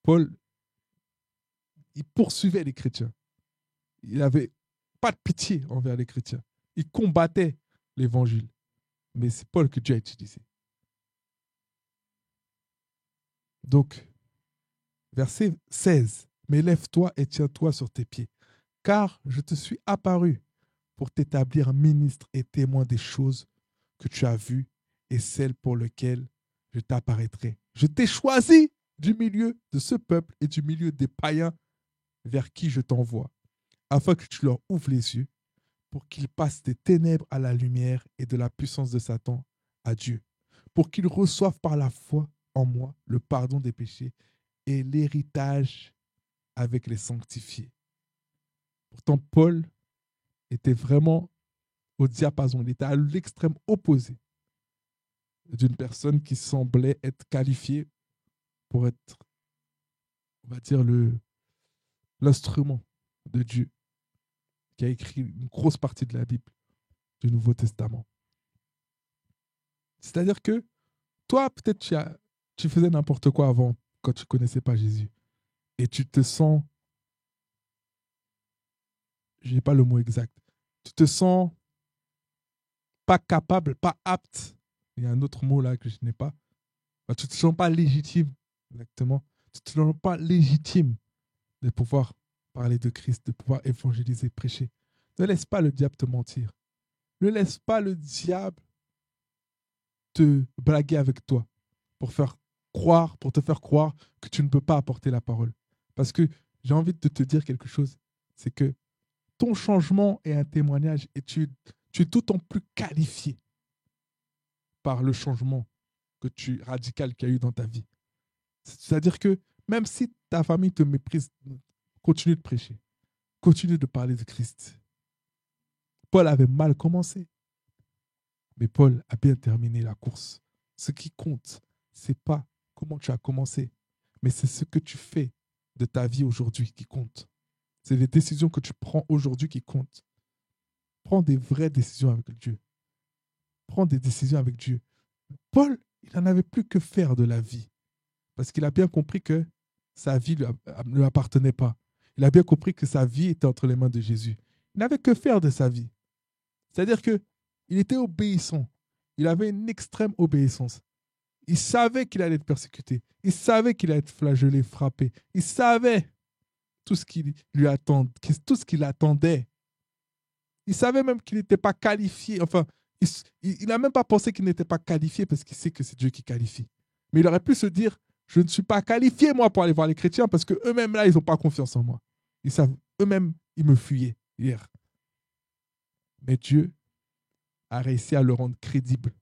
Paul, il poursuivait les chrétiens. Il n'avait pas de pitié envers les chrétiens. Il combattait l'évangile. Mais c'est Paul que Dieu a utilisé. Donc, verset 16. Mais lève-toi et tiens-toi sur tes pieds, car je te suis apparu pour t'établir ministre et témoin des choses que tu as vues et celles pour lesquelles je t'apparaîtrai. Je t'ai choisi du milieu de ce peuple et du milieu des païens vers qui je t'envoie, afin que tu leur ouvres les yeux pour qu'ils passent des ténèbres à la lumière et de la puissance de Satan à Dieu, pour qu'ils reçoivent par la foi en moi le pardon des péchés et l'héritage avec les sanctifiés. Pourtant, Paul était vraiment au diapason, il était à l'extrême opposé d'une personne qui semblait être qualifiée pour être, on va dire, l'instrument de Dieu, qui a écrit une grosse partie de la Bible, du Nouveau Testament. C'est-à-dire que toi, peut-être tu faisais n'importe quoi avant, quand tu ne connaissais pas Jésus, et tu te sens, je n'ai pas le mot exact, tu te sens pas capable, pas apte, il y a un autre mot là que je n'ai pas, tu ne te sens pas légitime, exactement, tu ne te sens pas légitime de pouvoir parler de Christ, de pouvoir évangéliser, prêcher. Ne laisse pas le diable te mentir. Ne laisse pas le diable te blaguer avec toi pour te faire croire que tu ne peux pas apporter la parole. Parce que j'ai envie de te dire quelque chose, c'est que ton changement est un témoignage et tu es d'autant plus qualifié par le changement radical qu'il y a eu dans ta vie. C'est-à-dire que même si ta famille te méprise, continue de prêcher, continue de parler de Christ. Paul avait mal commencé, mais Paul a bien terminé la course. Ce qui compte, ce n'est pas comment tu as commencé, mais c'est ce que tu fais de ta vie aujourd'hui qui compte. C'est les décisions que tu prends aujourd'hui qui comptent. Prends des vraies décisions avec Dieu. Prends des décisions avec Dieu. Paul, il n'en avait plus que faire de la vie, parce qu'il a bien compris que sa vie ne lui appartenait pas. Il a bien compris que sa vie était entre les mains de Jésus. Il n'avait que faire de sa vie. C'est-à-dire qu'il était obéissant. Il avait une extrême obéissance. Il savait qu'il allait être persécuté. Il savait qu'il allait être flagellé, frappé. Il savait tout ce qui lui attend, tout ce qu'il attendait. Il savait même qu'il n'était pas qualifié. Enfin, il n'a même pas pensé qu'il n'était pas qualifié parce qu'il sait que c'est Dieu qui qualifie. Mais il aurait pu se dire, je ne suis pas qualifié, moi, pour aller voir les chrétiens parce qu'eux-mêmes, là, ils n'ont pas confiance en moi. Ils savent, eux-mêmes, ils me fuyaient hier. Mais Dieu a réussi à le rendre crédible.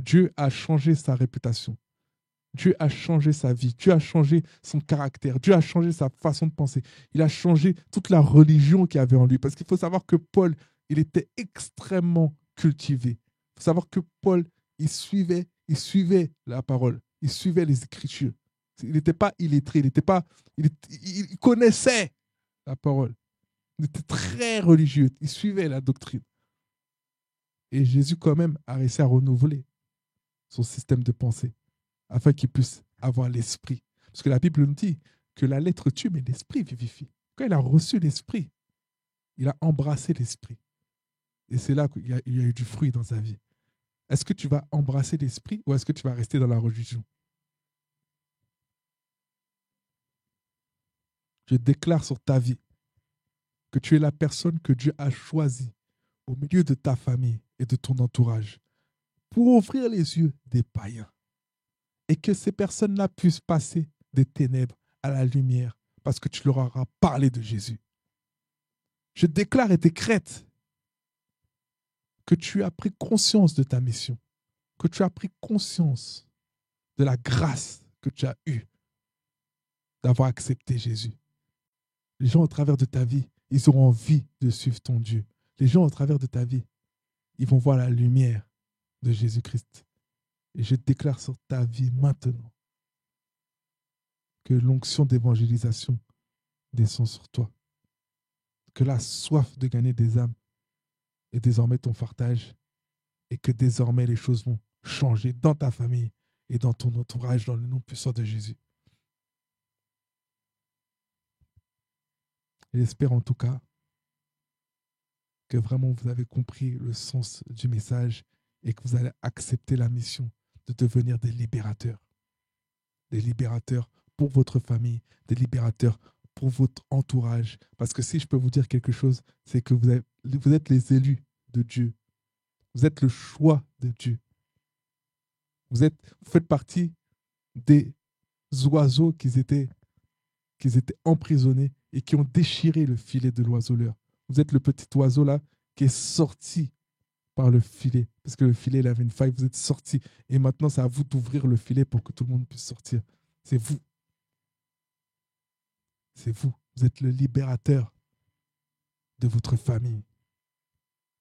Dieu a changé sa réputation. Dieu a changé sa vie. Dieu a changé son caractère. Dieu a changé sa façon de penser. Il a changé toute la religion qu'il y avait en lui. Parce qu'il faut savoir que Paul, il était extrêmement cultivé. faut savoir que Paul, il suivait la parole, il suivait les Écritures. Il n'était pas illettré, il connaissait la parole. Il était très religieux, il suivait la doctrine. Et Jésus, quand même, a réussi à renouveler son système de pensée afin qu'il puisse avoir l'esprit. Parce que la Bible nous dit que la lettre tue, mais l'esprit vivifie. Quand il a reçu l'esprit, il a embrassé l'esprit. Et c'est là qu'il y a eu du fruit dans sa vie. Est-ce que tu vas embrasser l'esprit ou est-ce que tu vas rester dans la religion? Je déclare sur ta vie que tu es la personne que Dieu a choisie au milieu de ta famille et de ton entourage pour ouvrir les yeux des païens et que ces personnes-là puissent passer des ténèbres à la lumière parce que tu leur auras parlé de Jésus. Je déclare et décrète que tu as pris conscience de ta mission, que tu as pris conscience de la grâce que tu as eue d'avoir accepté Jésus. Les gens au travers de ta vie, ils auront envie de suivre ton Dieu. Les gens au travers de ta vie, ils vont voir la lumière de Jésus-Christ. Et je déclare sur ta vie maintenant que l'onction d'évangélisation descend sur toi. Que la soif de gagner des âmes est désormais ton partage et que désormais les choses vont changer dans ta famille et dans ton entourage dans le nom puissant de Jésus. Et j'espère en tout cas que vraiment vous avez compris le sens du message et que vous allez accepter la mission de devenir des libérateurs. Des libérateurs pour votre famille, des libérateurs pour votre entourage. Parce que si je peux vous dire quelque chose, c'est que vous êtes les élus de Dieu. Vous êtes le choix de Dieu. Vous faites partie des oiseaux qui étaient emprisonnés et qui ont déchiré le filet de l'oiseleur. Vous êtes le petit oiseau là qui est sorti par le filet. Parce que le filet, il avait une faille, vous êtes sorti. Et maintenant, c'est à vous d'ouvrir le filet pour que tout le monde puisse sortir. C'est vous. C'est vous. Vous êtes le libérateur de votre famille.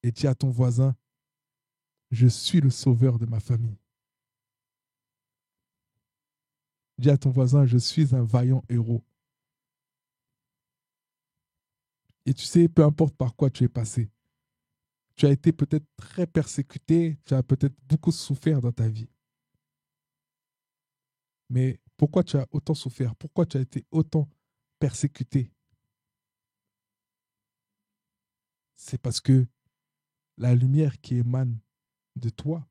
Et dis à ton voisin, je suis le sauveur de ma famille. Dis à ton voisin, je suis un vaillant héros. Et tu sais, peu importe par quoi tu es passé, tu as été peut-être très persécuté, tu as peut-être beaucoup souffert dans ta vie. Mais pourquoi tu as autant souffert? Pourquoi tu as été autant persécuté? C'est parce que la lumière qui émane de toi,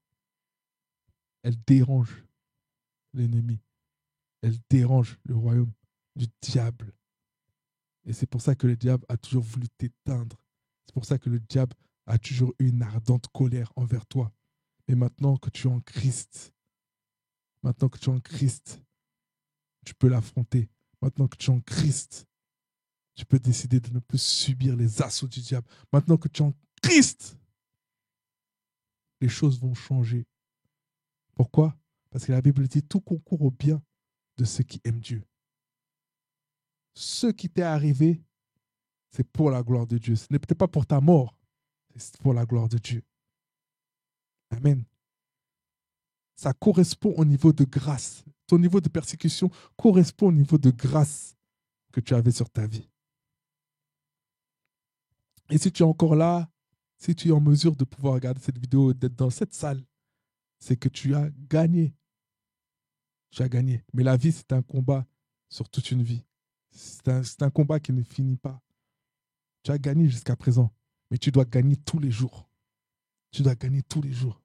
elle dérange l'ennemi. Elle dérange le royaume du diable. Et c'est pour ça que le diable a toujours voulu t'éteindre. C'est pour ça que le diable a toujours eu une ardente colère envers toi. Mais maintenant que tu es en Christ, tu peux l'affronter. Maintenant que tu es en Christ, tu peux décider de ne plus subir les assauts du diable. Maintenant que tu es en Christ, les choses vont changer. Pourquoi? Parce que la Bible dit tout concourt au bien de ceux qui aiment Dieu. Ce qui t'est arrivé, c'est pour la gloire de Dieu. Ce n'est peut-être pas pour ta mort, c'est pour la gloire de Dieu. Amen. Ça correspond au niveau de grâce. Ton niveau de persécution correspond au niveau de grâce que tu avais sur ta vie. Et si tu es encore là, si tu es en mesure de pouvoir regarder cette vidéo, d'être dans cette salle, c'est que tu as gagné. Tu as gagné. Mais la vie, c'est un combat sur toute une vie. C'est un combat qui ne finit pas. Tu as gagné jusqu'à présent, mais tu dois gagner tous les jours. Tu dois gagner tous les jours.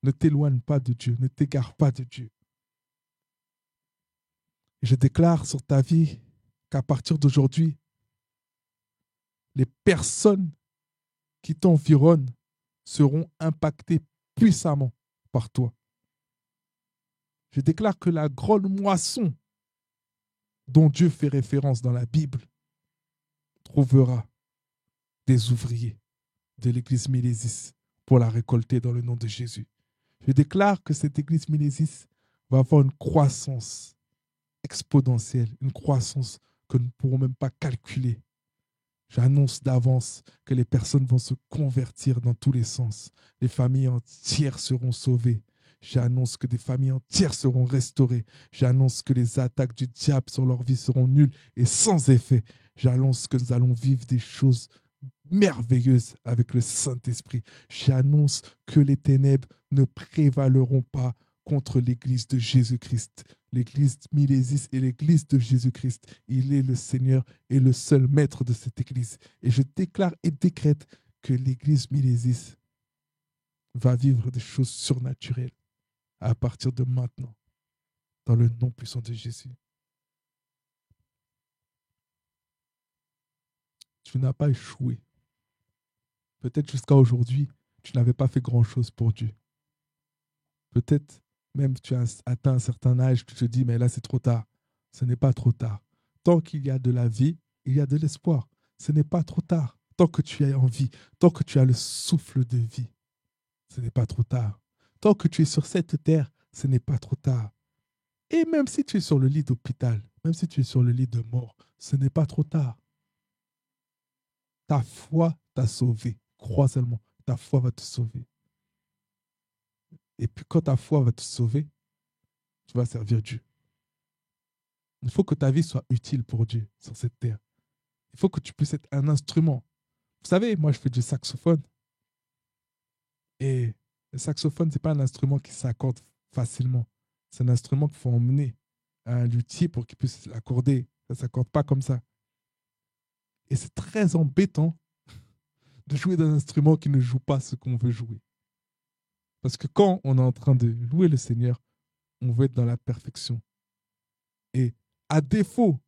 Ne t'éloigne pas de Dieu, ne t'égare pas de Dieu. Et je déclare sur ta vie qu'à partir d'aujourd'hui, les personnes qui t'environnent seront impactées puissamment par toi. Je déclare que la grande moisson dont Dieu fait référence dans la Bible trouvera des ouvriers de l'église Milésis pour la récolter dans le nom de Jésus. Je déclare que cette église Milésis va avoir une croissance exponentielle, une croissance que nous ne pourrons même pas calculer. J'annonce d'avance que les personnes vont se convertir dans tous les sens. Les familles entières seront sauvées. J'annonce que des familles entières seront restaurées. J'annonce que les attaques du diable sur leur vie seront nulles et sans effet. J'annonce que nous allons vivre des choses merveilleuses avec le Saint-Esprit. J'annonce que les ténèbres ne prévaleront pas contre l'Église de Jésus-Christ. L'Église Milésis est l'Église de Jésus-Christ. Il est le Seigneur et le seul maître de cette Église. Et je déclare et décrète que l'Église Milésis va vivre des choses surnaturelles à partir de maintenant, dans le nom puissant de Jésus. Tu n'as pas échoué. Peut-être jusqu'à aujourd'hui, tu n'avais pas fait grand-chose pour Dieu. Peut-être même tu as atteint un certain âge, tu te dis, mais là c'est trop tard. Ce n'est pas trop tard. Tant qu'il y a de la vie, il y a de l'espoir. Ce n'est pas trop tard. Tant que tu es en vie, tant que tu as le souffle de vie, ce n'est pas trop tard. Tant que tu es sur cette terre, ce n'est pas trop tard. Et même si tu es sur le lit d'hôpital, même si tu es sur le lit de mort, ce n'est pas trop tard. Ta foi t'a sauvé. Crois seulement, ta foi va te sauver. Et puis quand ta foi va te sauver, tu vas servir Dieu. Il faut que ta vie soit utile pour Dieu sur cette terre. Il faut que tu puisses être un instrument. Vous savez, moi je fais du saxophone. Et le saxophone, ce n'est pas un instrument qui s'accorde facilement. C'est un instrument qu'il faut emmener à un luthier pour qu'il puisse l'accorder. Ça ne s'accorde pas comme ça. Et c'est très embêtant de jouer d'un instrument qui ne joue pas ce qu'on veut jouer. Parce que quand on est en train de louer le Seigneur, on veut être dans la perfection. Et à défaut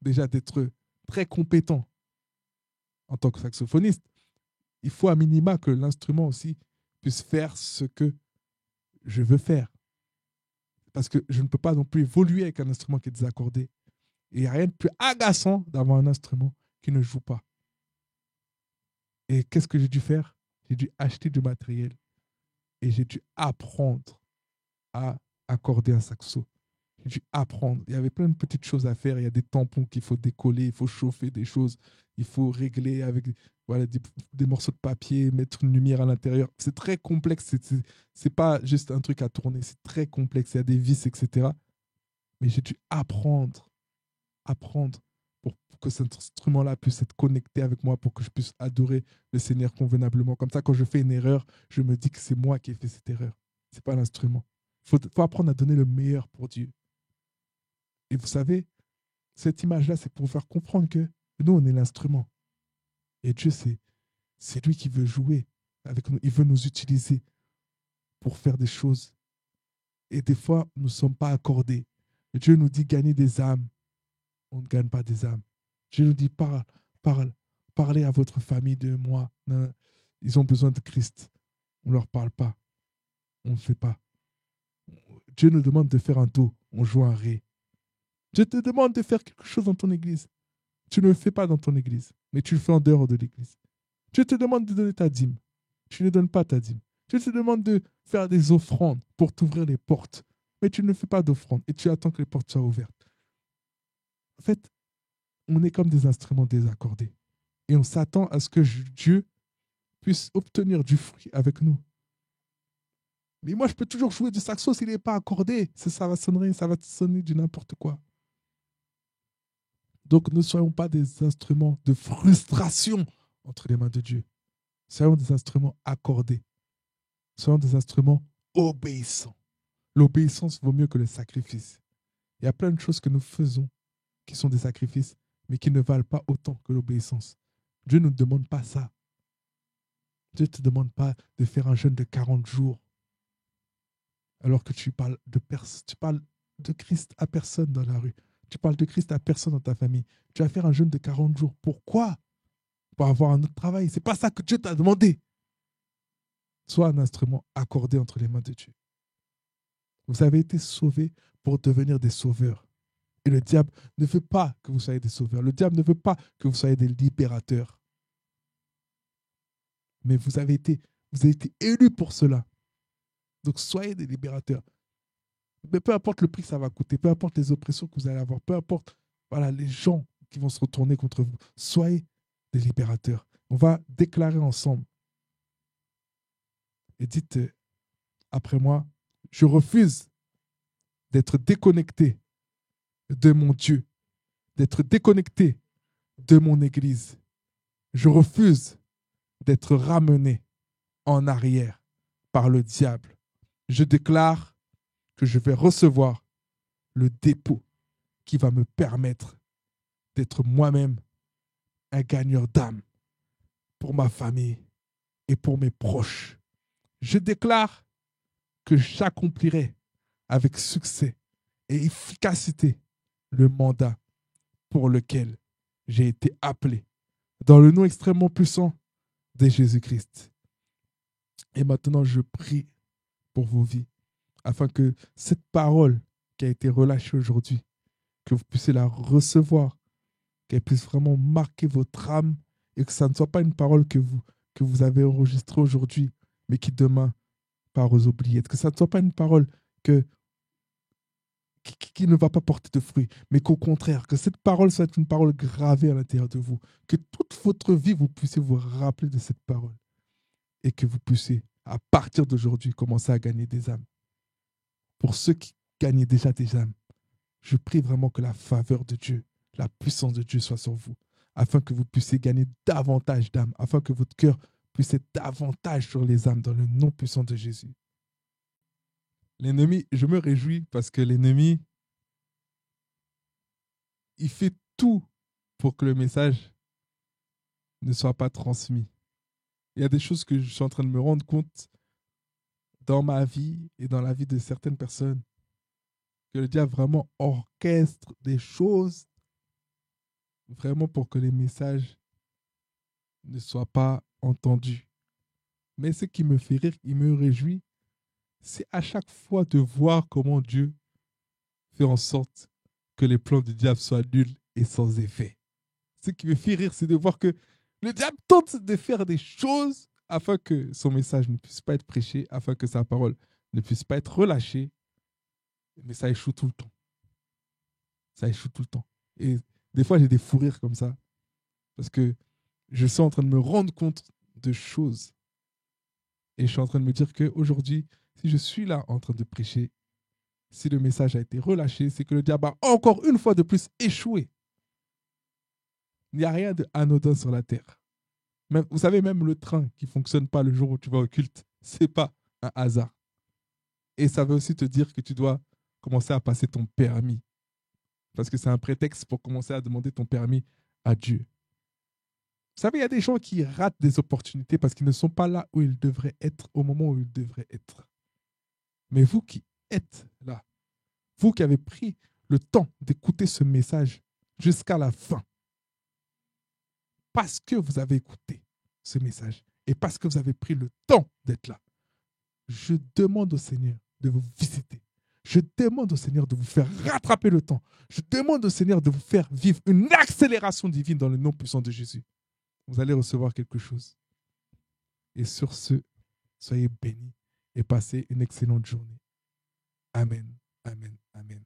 déjà d'être très compétent en tant que saxophoniste, il faut à minima que l'instrument aussi puisse faire ce que je veux faire. Parce que je ne peux pas non plus évoluer avec un instrument qui est désaccordé. Et il n'y a rien de plus agaçant d'avoir un instrument qui ne joue pas. Et qu'est-ce que j'ai dû faire? J'ai dû acheter du matériel et j'ai dû apprendre à accorder un saxo. J'ai dû apprendre. Il y avait plein de petites choses à faire. Il y a des tampons qu'il faut décoller, il faut chauffer des choses, il faut régler avec voilà, des morceaux de papier, mettre une lumière à l'intérieur. C'est très complexe. C'est pas juste un truc à tourner. C'est très complexe. Il y a des vis, etc. Mais j'ai dû apprendre pour que cet instrument-là puisse être connecté avec moi, pour que je puisse adorer le Seigneur convenablement. Comme ça, quand je fais une erreur, je me dis que c'est moi qui ai fait cette erreur. Ce n'est pas l'instrument. Il faut apprendre à donner le meilleur pour Dieu. Et vous savez, cette image-là, c'est pour faire comprendre que nous, on est l'instrument. Et Dieu, c'est lui qui veut jouer avec nous. Il veut nous utiliser pour faire des choses. Et des fois, nous ne sommes pas accordés. Et Dieu nous dit gagner des âmes. On ne gagne pas des âmes. Dieu nous dit parlez à votre famille de moi. Non, ils ont besoin de Christ. On ne leur parle pas. On ne fait pas. Dieu nous demande de faire un do. On joue un ré. Dieu te demande de faire quelque chose dans ton église. Tu ne le fais pas dans ton église, mais tu le fais en dehors de l'église. Dieu te demande de donner ta dîme. Tu ne donnes pas ta dîme. Dieu te demande de faire des offrandes pour t'ouvrir les portes, mais tu ne fais pas d'offrandes et tu attends que les portes soient ouvertes. En fait, on est comme des instruments désaccordés. Et on s'attend à ce que Dieu puisse obtenir du fruit avec nous. Mais moi, je peux toujours jouer du saxo s'il n'est pas accordé. Ça va sonner du n'importe quoi. Donc, ne soyons pas des instruments de frustration entre les mains de Dieu. Soyons des instruments accordés. Soyons des instruments obéissants. L'obéissance vaut mieux que le sacrifice. Il y a plein de choses que nous faisons qui sont des sacrifices, mais qui ne valent pas autant que l'obéissance. Dieu ne nous demande pas ça. Dieu ne te demande pas de faire un jeûne de 40 jours alors que tu parles de Christ à personne dans la rue. Tu parles de Christ à personne dans ta famille. Tu vas faire un jeûne de 40 jours. Pourquoi? Pour avoir un autre travail. Ce n'est pas ça que Dieu t'a demandé. Sois un instrument accordé entre les mains de Dieu. Vous avez été sauvés pour devenir des sauveurs. Et le diable ne veut pas que vous soyez des sauveurs. Le diable ne veut pas que vous soyez des libérateurs. Mais vous avez été élus pour cela. Donc soyez des libérateurs. Mais peu importe le prix que ça va coûter, peu importe les oppressions que vous allez avoir, peu importe les gens qui vont se retourner contre vous, soyez des libérateurs. On va déclarer ensemble. Et dites après moi, je refuse d'être déconnecté de mon Dieu, d'être déconnecté de mon Église. Je refuse d'être ramené en arrière par le diable. Je déclare que je vais recevoir le dépôt qui va me permettre d'être moi-même un gagneur d'âme pour ma famille et pour mes proches. Je déclare que j'accomplirai avec succès et efficacité le mandat pour lequel j'ai été appelé dans le nom extrêmement puissant de Jésus-Christ. Et maintenant, je prie pour vos vies afin que cette parole qui a été relâchée aujourd'hui, que vous puissiez la recevoir, qu'elle puisse vraiment marquer votre âme et que ça ne soit pas une parole que vous avez enregistrée aujourd'hui, mais qui demain part aux oubliettes. Que ça ne soit pas une parole qui ne va pas porter de fruits, mais qu'au contraire, que cette parole soit une parole gravée à l'intérieur de vous. Que toute votre vie, vous puissiez vous rappeler de cette parole et que vous puissiez, à partir d'aujourd'hui, commencer à gagner des âmes. Pour ceux qui gagnent déjà des âmes, je prie vraiment que la faveur de Dieu, la puissance de Dieu soit sur vous, afin que vous puissiez gagner davantage d'âmes, afin que votre cœur puisse être davantage sur les âmes dans le nom puissant de Jésus. L'ennemi, je me réjouis parce que l'ennemi, il fait tout pour que le message ne soit pas transmis. Il y a des choses que je suis en train de me rendre compte dans ma vie et dans la vie de certaines personnes, que le diable vraiment orchestre des choses vraiment pour que les messages ne soient pas entendus. Mais ce qui me fait rire, qui me réjouit, c'est à chaque fois de voir comment Dieu fait en sorte que les plans du diable soient nuls et sans effet. Ce qui me fait rire, c'est de voir que le diable tente de faire des choses afin que son message ne puisse pas être prêché, afin que sa parole ne puisse pas être relâchée. Mais ça échoue tout le temps. Ça échoue tout le temps. Et des fois, j'ai des fous rires comme ça. Parce que je suis en train de me rendre compte de choses. Et je suis en train de me dire qu'aujourd'hui, si je suis là en train de prêcher, si le message a été relâché, c'est que le diable a encore une fois de plus échoué. Il n'y a rien d'anodin sur la terre. Même, vous savez, même le train qui ne fonctionne pas le jour où tu vas au culte, ce n'est pas un hasard. Et ça veut aussi te dire que tu dois commencer à passer ton permis. Parce que c'est un prétexte pour commencer à demander ton permis à Dieu. Vous savez, il y a des gens qui ratent des opportunités parce qu'ils ne sont pas là où ils devraient être au moment où ils devraient être. Mais vous qui êtes là, vous qui avez pris le temps d'écouter ce message jusqu'à la fin, parce que vous avez écouté ce message et parce que vous avez pris le temps d'être là, je demande au Seigneur de vous visiter. Je demande au Seigneur de vous faire rattraper le temps. Je demande au Seigneur de vous faire vivre une accélération divine dans le nom puissant de Jésus. Vous allez recevoir quelque chose. Et sur ce, soyez bénis et passez une excellente journée. Amen, amen, amen.